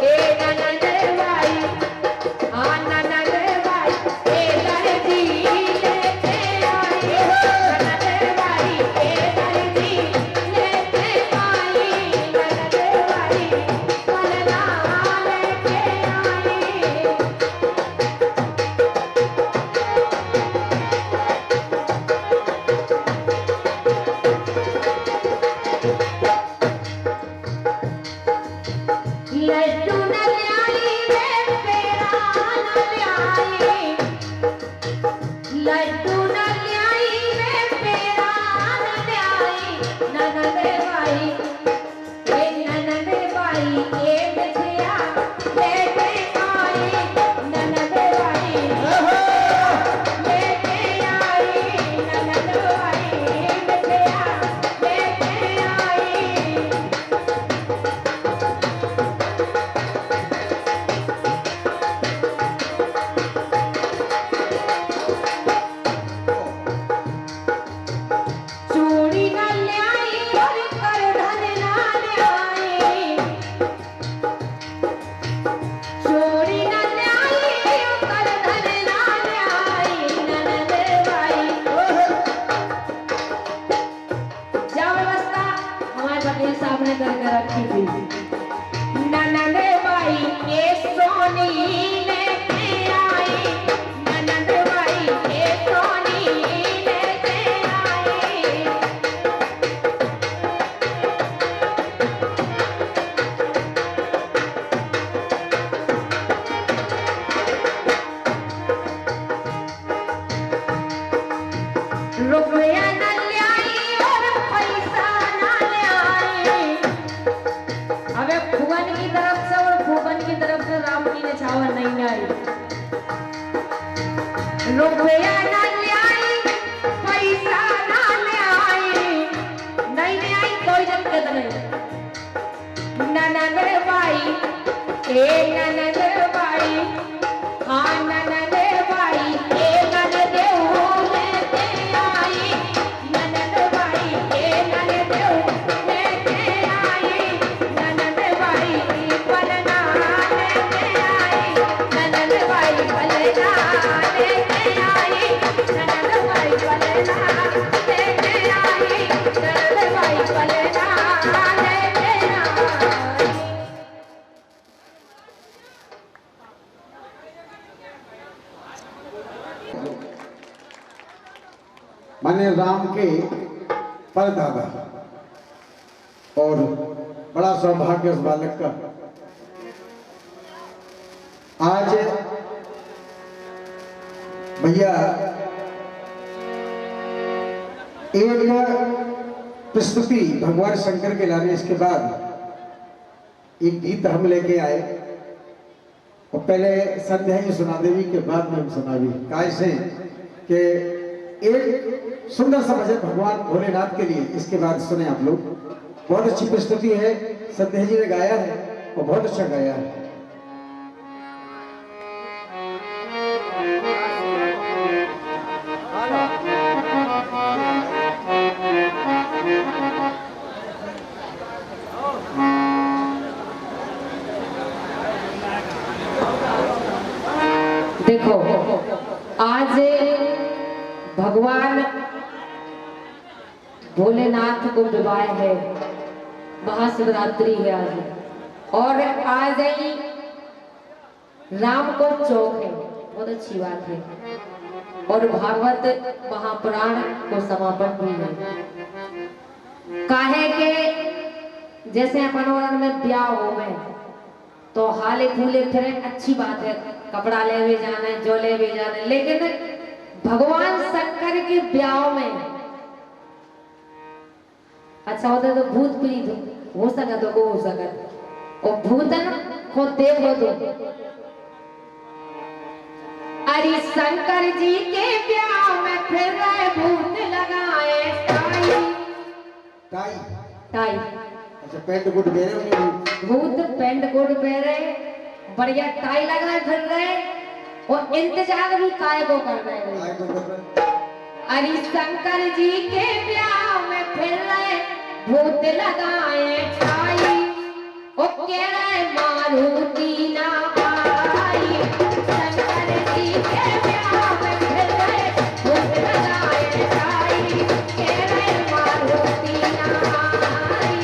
ए ननद भाई आ ननद भाई ए दर्जी लेते आई। ननद भाई ए दर्जी लेते आई। ननद भाई पलना लेके आई। माए बने सामने करके रखी थी। ननद बाई के सोनी लेके आई, ननद बाई के सोनी लेके आई। रुपया न लाई और पैसा न लाई। अबे फुगन की तरफ से और फुगन की तरफ से राम की निछावर नहीं आई। रुपया न लाई पैसा न लाई, नहीं आई कोई दिक्कत नहीं। ननद बाई ए ननद बाई, हाँ ननद बाई ए ननद लेके आई, ननद बाई ए ननद लेके आई, ननद बाई पलना लेके आई, ननद बाई पलना लेके आई, ननद बाई पलना लेके आई, ननद बाई पलना लेके आई। माने राम के परदादा और बड़ा सौभाग्य उस बालक का। आज भैया एक प्रस्तुति भगवान शंकर के लाने, इसके बाद एक गीत हम लेके आए और पहले संध्या जी सुना देवी के बाद में हम सुना दी। कैसे कि एक सुंदर सा भजन भगवान भोलेनाथ के लिए, इसके बाद सुने आप लोग। बहुत अच्छी प्रस्तुति है, संध्या जी ने गाया है और बहुत अच्छा गाया है। देखो आज भगवान भोलेनाथ को विवाह है, महाशिवरात्रि है आज, और आज ही राम को चौक है, बहुत अच्छी बात है। और भागवत महापुराण को समापन भी है। काहे के जैसे अपन में ब्याह हो गए तो हाले फूले फिरे, अच्छी बात है, कपड़ा ले भी जाना है, जो ले भी जाना है, लेकिन भगवान शंकर के ब्याह में अच्छा होता तो भूत प्रीत हो सकत हो सकत, और भूतन को देखो तो अरे शंकर जी के ब्याह में फिर रहे भूत लगाए टाई टाई टाई। अच्छा, पैंट कोट पहने होंगे भूत पैंट कोट पहने बढ़िया टाई लगाए फिर रहे, और इंतजार भी काय को कर रहे हैं। अरे शंकर जी के ब्याह में फिर रहे भूत लगाए टाई, ओ कह रहे मारुति ना आई। शंकर जी के ब्याह में फिर रहे भूत लगाए टाई, कह रहे मारुति ना आई।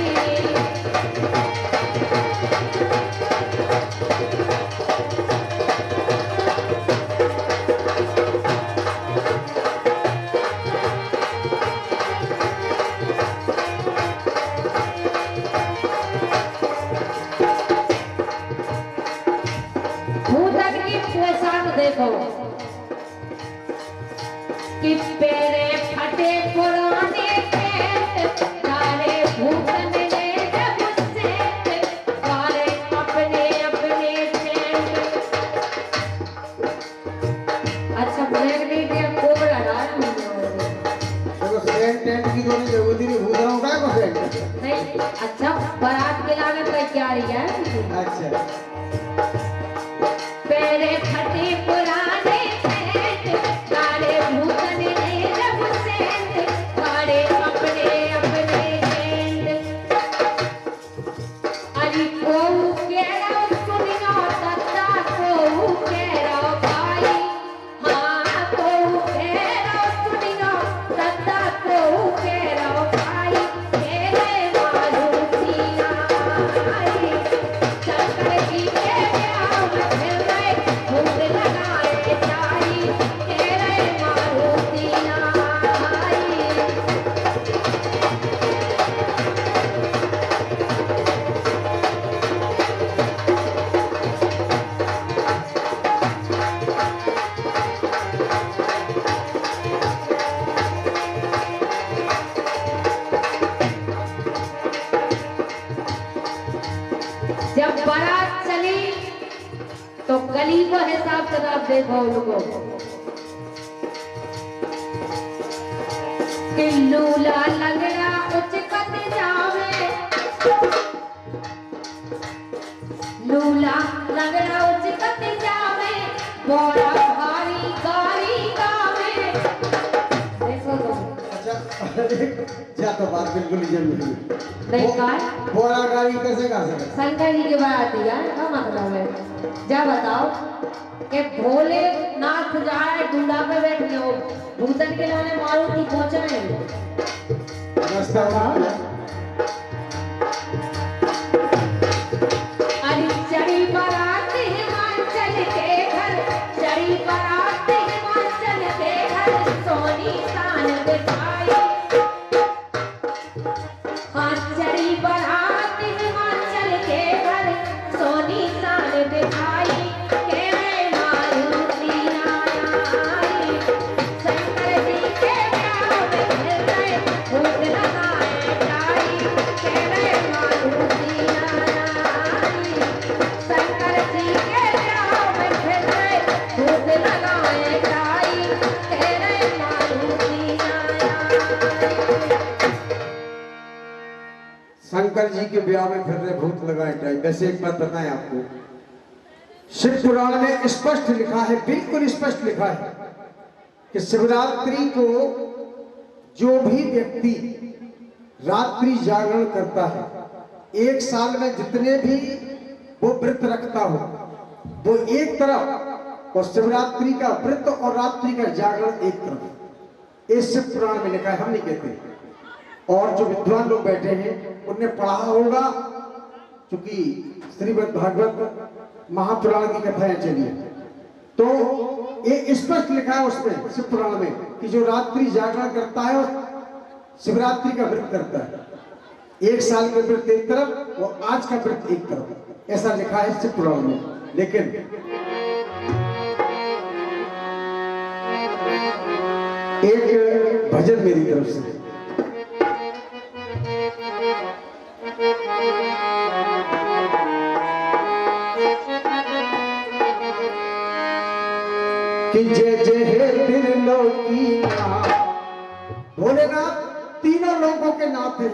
भूतन की पोशाक देखो कि पेरे फटे पुराने पेट, सारे भूतन ने जब सेंट, सारे अपने अपने सेंट। अच्छा ब्लैक नहीं दिया कोबरा डाल देखो, सेंट टेंट की तो नहीं जरूरत ही नहीं, भूतों का को सेंट नहीं। अच्छा बारात के लाने तैयारी है। अच्छा, पेरे फटे पुराने पेट, सारे भूतन ने जब सेंट, सारे अपने अपने सेंट। अरे को कह रहा सुनियो सत्ता, को कह रहा भाई, हाँ को कह रहा सुनियो सत्ता, को कह रहा भाई, कह रहे मारू जब बारात चली तो गली को हिसाब किताब देखो उनको कि लूला लंगड़ा उचकत जावे, लूला लंगड़ा उचकत जावे, बड़ा भारी गारी गावे। देखो तो जा तो बात बिल्कुल ही जरूरी नहीं कहा बोरा गाड़ी कैसे गा सकते? शंकर जी की बात है यार, क्या मतलब है? जा बताओ कि भोलेनाथ जाए दूल्हा पे बैठे हो, भूतन के लिए मारुति पहुंचाए रास्ता वहाँ अरे चढ़ी बारात हिमाचल के घर, चढ़ी बारात हिमाचल के घर, सोनी शान दिखाई। हाँ चढ़ी बारात हिमाचल के घर, सोनी शान दिखाई। के मैं मारुति आई, शंकर जी के प्यार में घिर गए, भूत लगाए जाई। के मैं मारुति आई, शंकर जी के प्यार में घिर गए, भूत लगाए जाई। के मैं मारुति आई। शंकर जी के ब्याह में फिर रहे भूत लगाए टाइम। वैसे एक बात बताएं आपको, शिव पुराण में स्पष्ट लिखा है, बिल्कुल स्पष्ट लिखा है कि शिवरात्रि को जो भी व्यक्ति रात्रि जागरण करता है, एक साल में जितने भी वो व्रत रखता हो, वो एक तरफ, और शिवरात्रि का व्रत और रात्रि का जागरण एक तरफ। ये शिव पुराण में लिखा है, हम नहीं कहते। और जो विद्वान लोग बैठे हैं उनने पढ़ा होगा, क्योंकि श्रीमद् भागवत महापुराण की कथाएं चली है, तो ये स्पष्ट लिखा है उसमें शिव पुराण में कि जो रात्रि जागरण करता है और शिवरात्रि का व्रत करता है, एक साल का व्रत एक तरफ और आज का व्रत एक तरफ, ऐसा लिखा है शिव पुराण में। लेकिन एक भजन मेरी तरफ से, कि जय जय हे त्रिलोकी नाथ। भोलेनाथ तीनों लोगों के नाथ है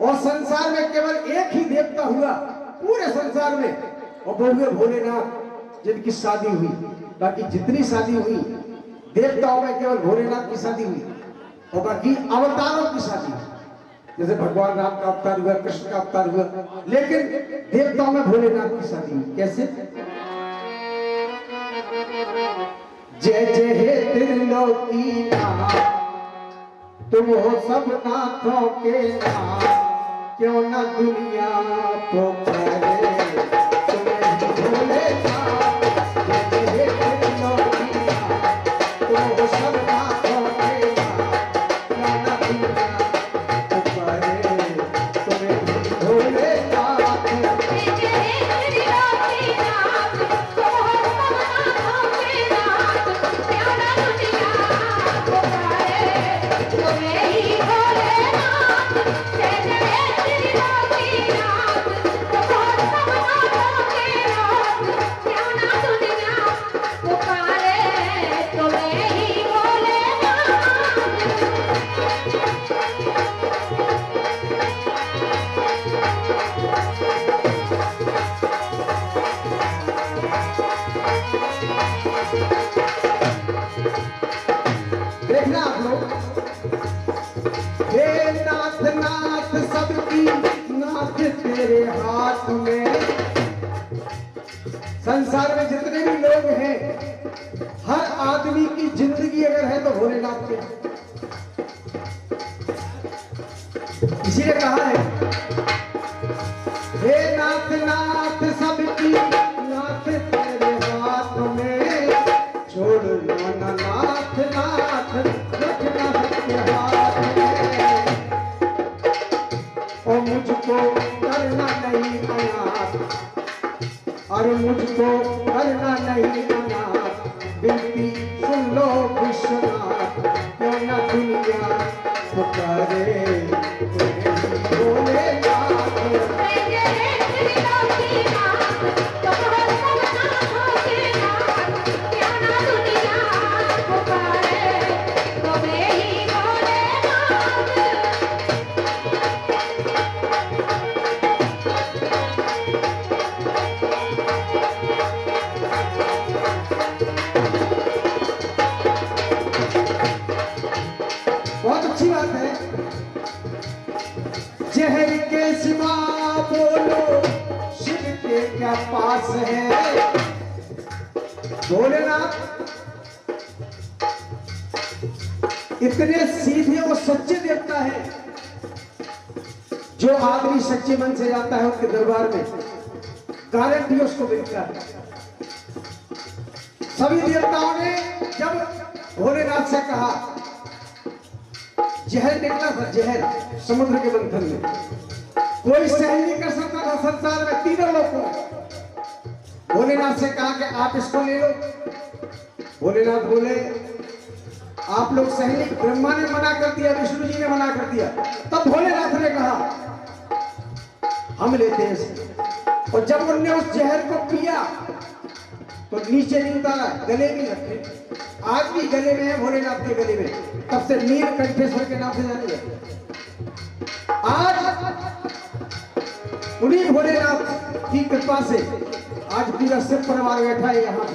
और संसार में केवल एक ही देवता हुआ पूरे संसार में, और वो हुए भोलेनाथ जिनकी शादी हुई। बाकी जितनी शादी हुई देवताओं में केवल भोलेनाथ की शादी हुई, और बाकी अवतारों की शादी हुई। जैसे भगवान राम का अवतार हुआ, कृष्ण का अवतार हुआ, लेकिन देवताओं में भोलेनाथ की शादी हुई। कैसे? जय जय हे त्रिलोकी नाथ, तुम हो सब नाथों के नाथ, क्यों न दुनिया पुकारे तुम्हें ही भोलेनाथ। जय जय हे त्रिलोकी नाथ, तुम हो सब नाथों के नाथ, क्यों न दुनिया पुकारे तुम्हें ही भोलेनाथ। देखना आप लोग, हे नाथ नाथ सबकी नाथ तेरे हाथ में। संसार में जितने भी लोग हैं, हर आदमी की जिंदगी अगर है तो भोलेनाथ के। इसीलिए कहा है, हे नाथ नाथ सबकी नाथ तेरे हाथ में, छोड़ ना नाथ नाथ रखना सबके हाथ में। और मुझको करना नहीं अनाथ, और मुझको करना नहीं अनाथ, बिनती सुन लो विश्वनाथ, क्यों न दुनिया पुकारे भोलेनाथ। जहर के सिवा बोलो शिव के क्या पास है। भोलेनाथ इतने सीधे और सच्चे देवता है, जो आदमी सच्चे मन से जाता है उनके दरबार में गारंटी उसको मिलता है। सभी देवताओं ने जब भोलेनाथ से कहा, जहर निकला था, जहर समुद्र के मंथन में, कोई सहन नहीं कर सकता था संसार में तीनों लोगों को। भोलेनाथ से कहा कि आप इसको ले लो। भोलेनाथ बोले आप लोग सहन नहीं, ब्रह्मा ने मना कर दिया, विष्णु जी ने मना कर दिया। तब भोलेनाथ ने कहा हम लेते हैं इसको। और जब उन्होंने उस जहर को पिया तो नीचे नहीं उतारा, गले में रखे। आज भी गले में है, भोलेनाथ के गले में, तब से नीलकंठेश्वर के नाम से जाने जाते। आज उन्हीं भोलेनाथ की कृपा से आज पूरा सिख परिवार बैठा है यहाँ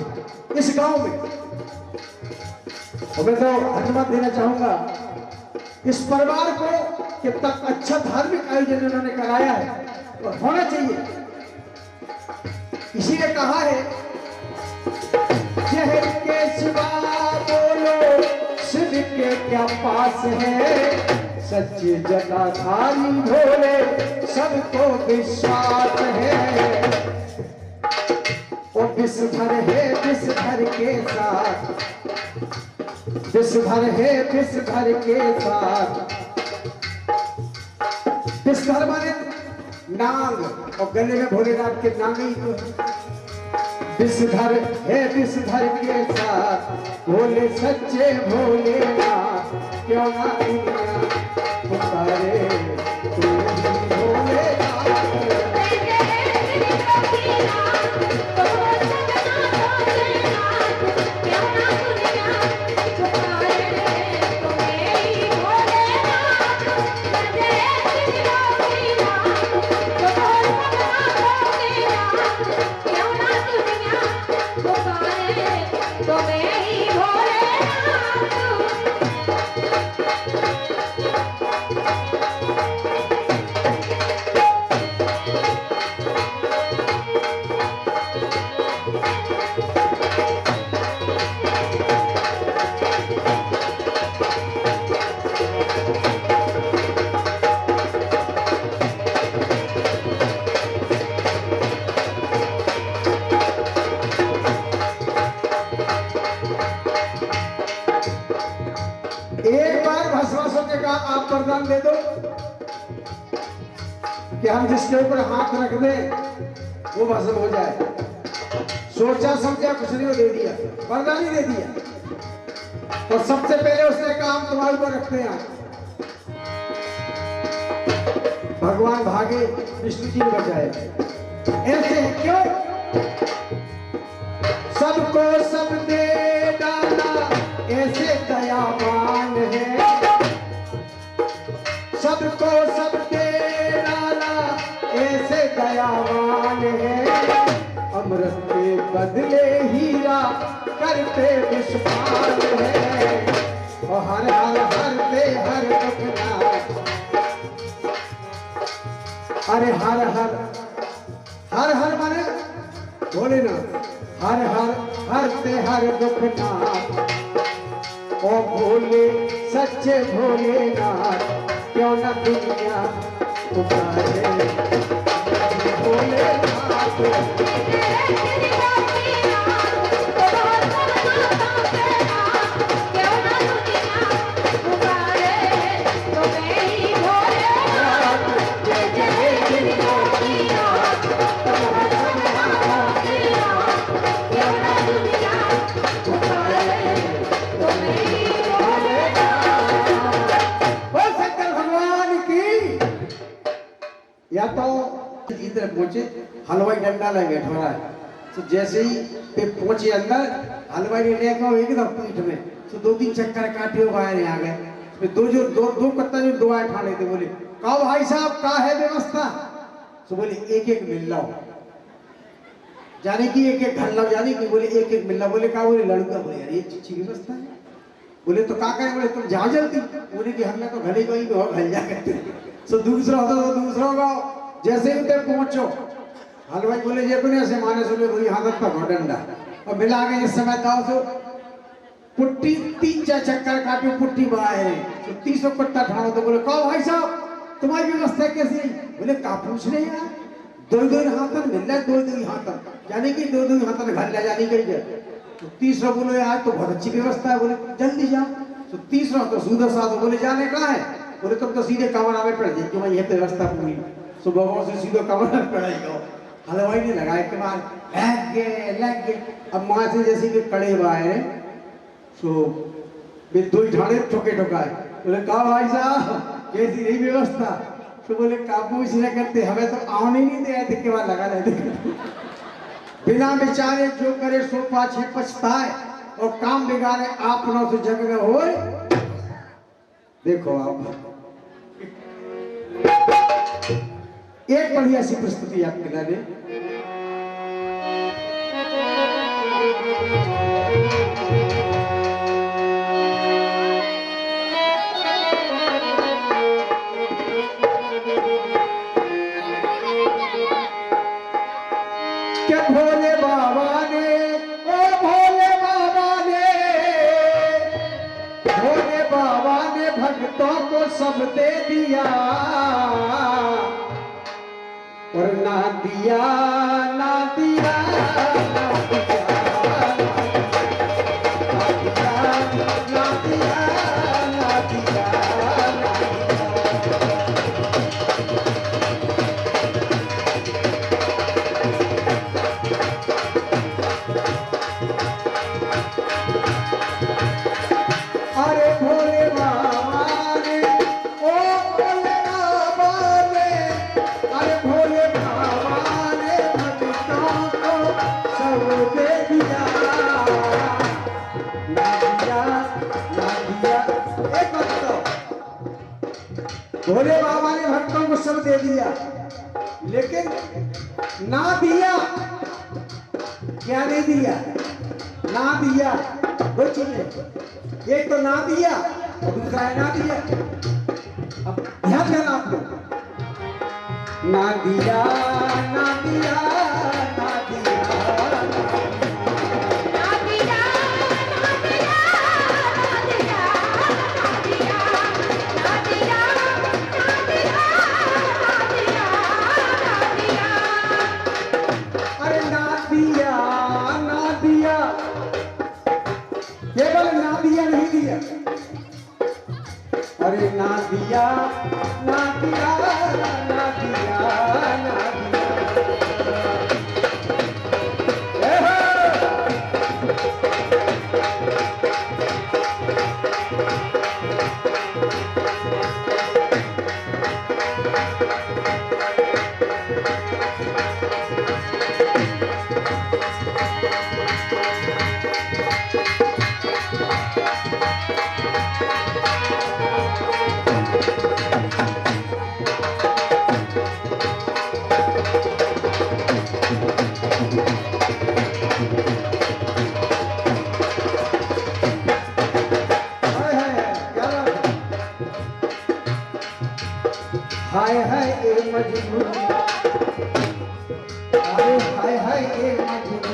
इस गांव में। और मैं तो धन्यवाद देना चाहूंगा इस परिवार को कि तक अच्छा धार्मिक आयोजन उन्होंने कराया है और होना चाहिए। इसी ने कहा है जहर के सिवा बोलो शिव के क्या पास है। सच्चे जटाधारी भोले सबको विश्वास है। वो विषधर है विषधर के साथ, विषधर है विषधर के साथ। विषधर माने नाग, और गले में भोलेनाथ के नाग ही तो है। विषधर है विषधर के साथ, भोले सच्चे भोलेनाथ, क्यों ना दुनिया पुकारे तू ही भोलेनाथ। आप वरदान दे दो कि हम जिसके ऊपर हाथ रख दें वो भस्म हो जाए। सोचा समझा कुछ नहीं, दे दिया, वरदान ही दे दिया। और सबसे पहले उसने कहा हम तुम्हारे ऊपर रखते हैं। भगवान भागे, विष्णु जी ने बचाए। ऐसे क्यों? सबको सब दे डाला ऐसे दयावान है। सबको सब दे डाला ऐसे दयावान है। अमृत के बदले हीरा करते विश्वास है। और हर हर हरते हर दुखनाथ, अरे हर हर हर हर माने भोलेनाथ, हर हर हरते हर दुखनाथ। ओ भोले सच्चे भोलेनाथ, क्यों न दुनिया पुकारे भोलेनाथ। या तो इधर पहुंचे, हलवाई डंडा लेके ठोरा है, तो जैसे ही पे पहुंचे अंदर, हलवाई ने लेकर एकदम पीठ में तो दो तीन चक्कर काटे हो बाहर आ गए। तो दो कत्ता जो दुआएं खा लेते, बोले कहो भाई साहब का है व्यवस्था? तो बोले एक एक मिल लो, जाने की एक एक घर लो, जाने की बोले एक एक मिल लो। बोले का? बोले लड़का। बोले यार ये अच्छी व्यवस्था है। बोले तो का करें? बोले तुम जाओ जल्दी। बोले कि हमने तो घड़ी गई और घर जा करते सो दूसरा होता तो दूसरा गाओ। जैसे ही उधर पहुंचो हलवाई बोले ये कोने ऐसे माने सुने बुरी हालत पर हो डंडा और मिला के इस समय दाओ तो पुट्टी 3-4 चक्कर काटो पुट्टी बाहर तो 300 पट्टा ठाड़ो तो बोले कहो भाई साहब तुम्हारी व्यवस्था कैसी? बोले का पूछ रहे यार, दो हाथन मिल रहा है, दो हाथन यानी कि दो हाथन घर ले जानी कही तो 30 बोलो यार तो बहुत अच्छी व्यवस्था है। बोले जल्दी जाओ तो 30 तो सुधर साधो बोले जाने कहाँ है? बोले तुम तो सीधे कमरा में पड़ जाए क्यों ये तो व्यवस्था पूरी सुबह से सीधे कमरा में पड़ाई गो। हलवाई ने लगाए के बाद लग गए। अब वहां से जैसे कि कड़े बाहर सो फिर 2 ठाणे ठोकाए। बोले कहा भाई साहब कैसी रही व्यवस्था? तो बोले काबू इसलिए करते हमें तो आने नहीं दे थे के बाद लगा रहे बिना बेचारे जो करे सो पाछे पछताए और काम बिगाड़े आप नौ से जग में हो। देखो आप एक बढ़िया सी प्रस्तुति आपके लिए क्या भोले बाबा ने ओ भोले बाबा ने भक्तों को सब दे दिया और ना दिया ना दिया ना दिया ना दिया। अरे भोले बाबा ने ओ भोले बाबा ने अरे भोले बाबा ने भक्तों को सब दे दिया ना दिया ना दिया। एक बात तो भोले बाबा ने भक्तों को सब दे दिया लेकिन ना दिया क्या नहीं दिया? ना दिया दो चीजें, एक तो ना दिया और दूसरा है ना दिया। अब ध्यान देना आप लोग, ना दिया ना दिया ना दिया ना दिया ना दिया ना दिया ना दिया ना दिया ना दिया। अरे ना दिया ना दिया केवल ना दिया नहीं दिया। अरे ना दिया ना दिया ना दिया ना दिया। ए हो! हाय हाय ए मजनू अरे हाय हाय ए मजनू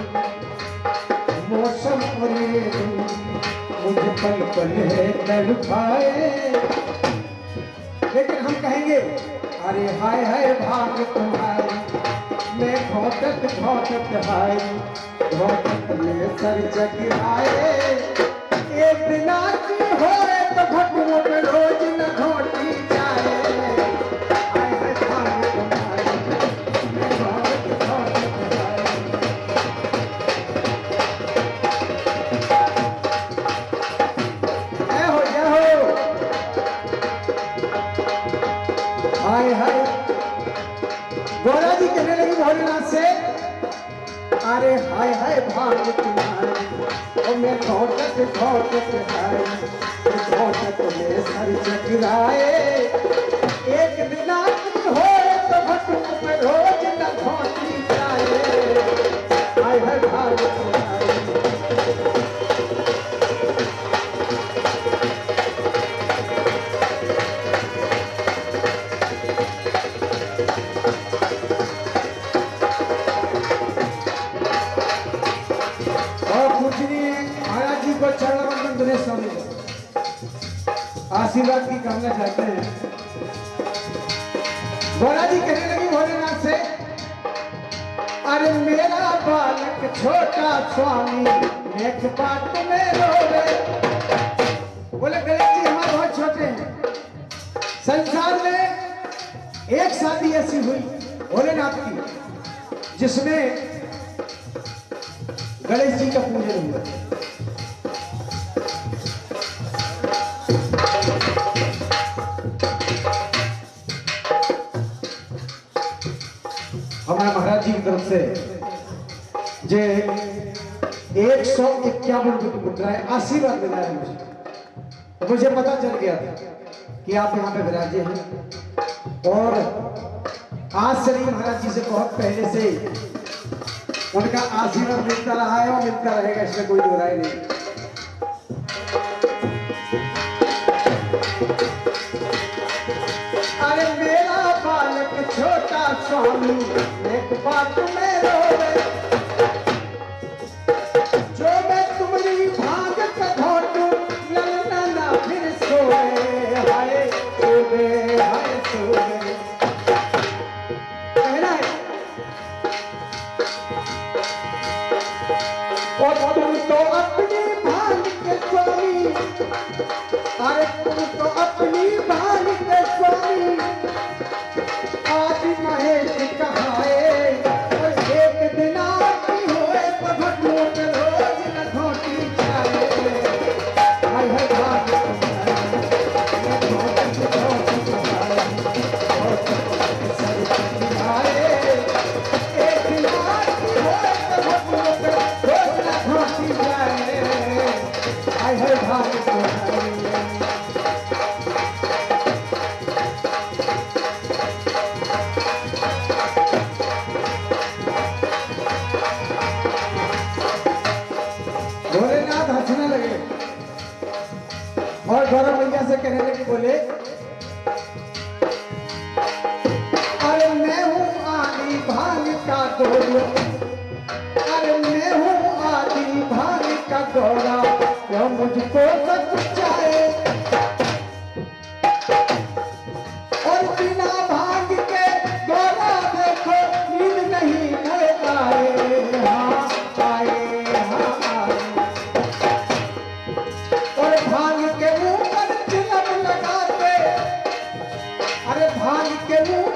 मौसम पूरे मुझे पल पल है तड़पाए। लेकिन हम कहेंगे अरे हाय हाय भाग तुम्हारी मैं घोटत घोटत हाय घोटत में सर जगिराए। एक दिन की हो तो घटनों में रोज न घोटी जाए। हाय हाय गोरा जी कहने लगी भोलेनाथ से अरे हाय हाय भाग तुम्हारी और मैं घोटत हाय घोटत में सर जगिराए। एक दिन हो तो भटक में रोज न घोटी जाए। हाय हाय भाग तुम्हारी। और पूजनीय महाराज जी को चरण वंदन दिनेश स्वामी को आशीर्वाद की कामना चाहते हैं। भोला जी कहने लगी भोलेनाथ से, अरे मेरा बालक छोटा स्वामी एक बात में रोवे। बोले गणेश जी हमारे बहुत छोटे हैं। संसार में एक शादी ऐसी हुई भोलेनाथ की जिसमें गणेश जी का पूजन हुआ। हमारे महाराज जी की तरफ से जे 151 मुद्राएं आशीर्वाद मिला है मुझे। तो मुझे पता चल गया था कि आप यहाँ पे विराजे हैं और आज से नहीं महाराज जी से बहुत पहले से उनका आशीर्वाद मिलता रहा है और मिलता रहेगा, इसमें कोई दो राय नहीं। अरे मेरा बालक छोटा स्वामी एक बात में रोवे, जो मैं तुम्हारी भाग का घोटू ललना ना फिर सोए, हाय सोए हाय सोए। कहना है और तुम तो अपनी भाग के स्वामी, अरे तुम तो अपनी भाग के स्वामी आदि महेश कहाए। और एक दिन आती होए तो भटूट रोज न घोटी जाए, हाय हाय भाग एक दिन आती होए तो भटूट रोज न घोटी जाए, हाय हाय भाग भोलेनाथ हंसने लगे और गौरव भैया से कहने लगे, बोले अरे मैं हूँ आदि भाग का गौरा, अरे मैं हूँ आदि भाग का गौरा, वो मुझको सब चाहे और बिना भाग के गौरा देखो नींद नहीं आए, हाँ आए हाँ आए। और भाग के मुंह पर चिलम लगाते, अरे भाग के मुंह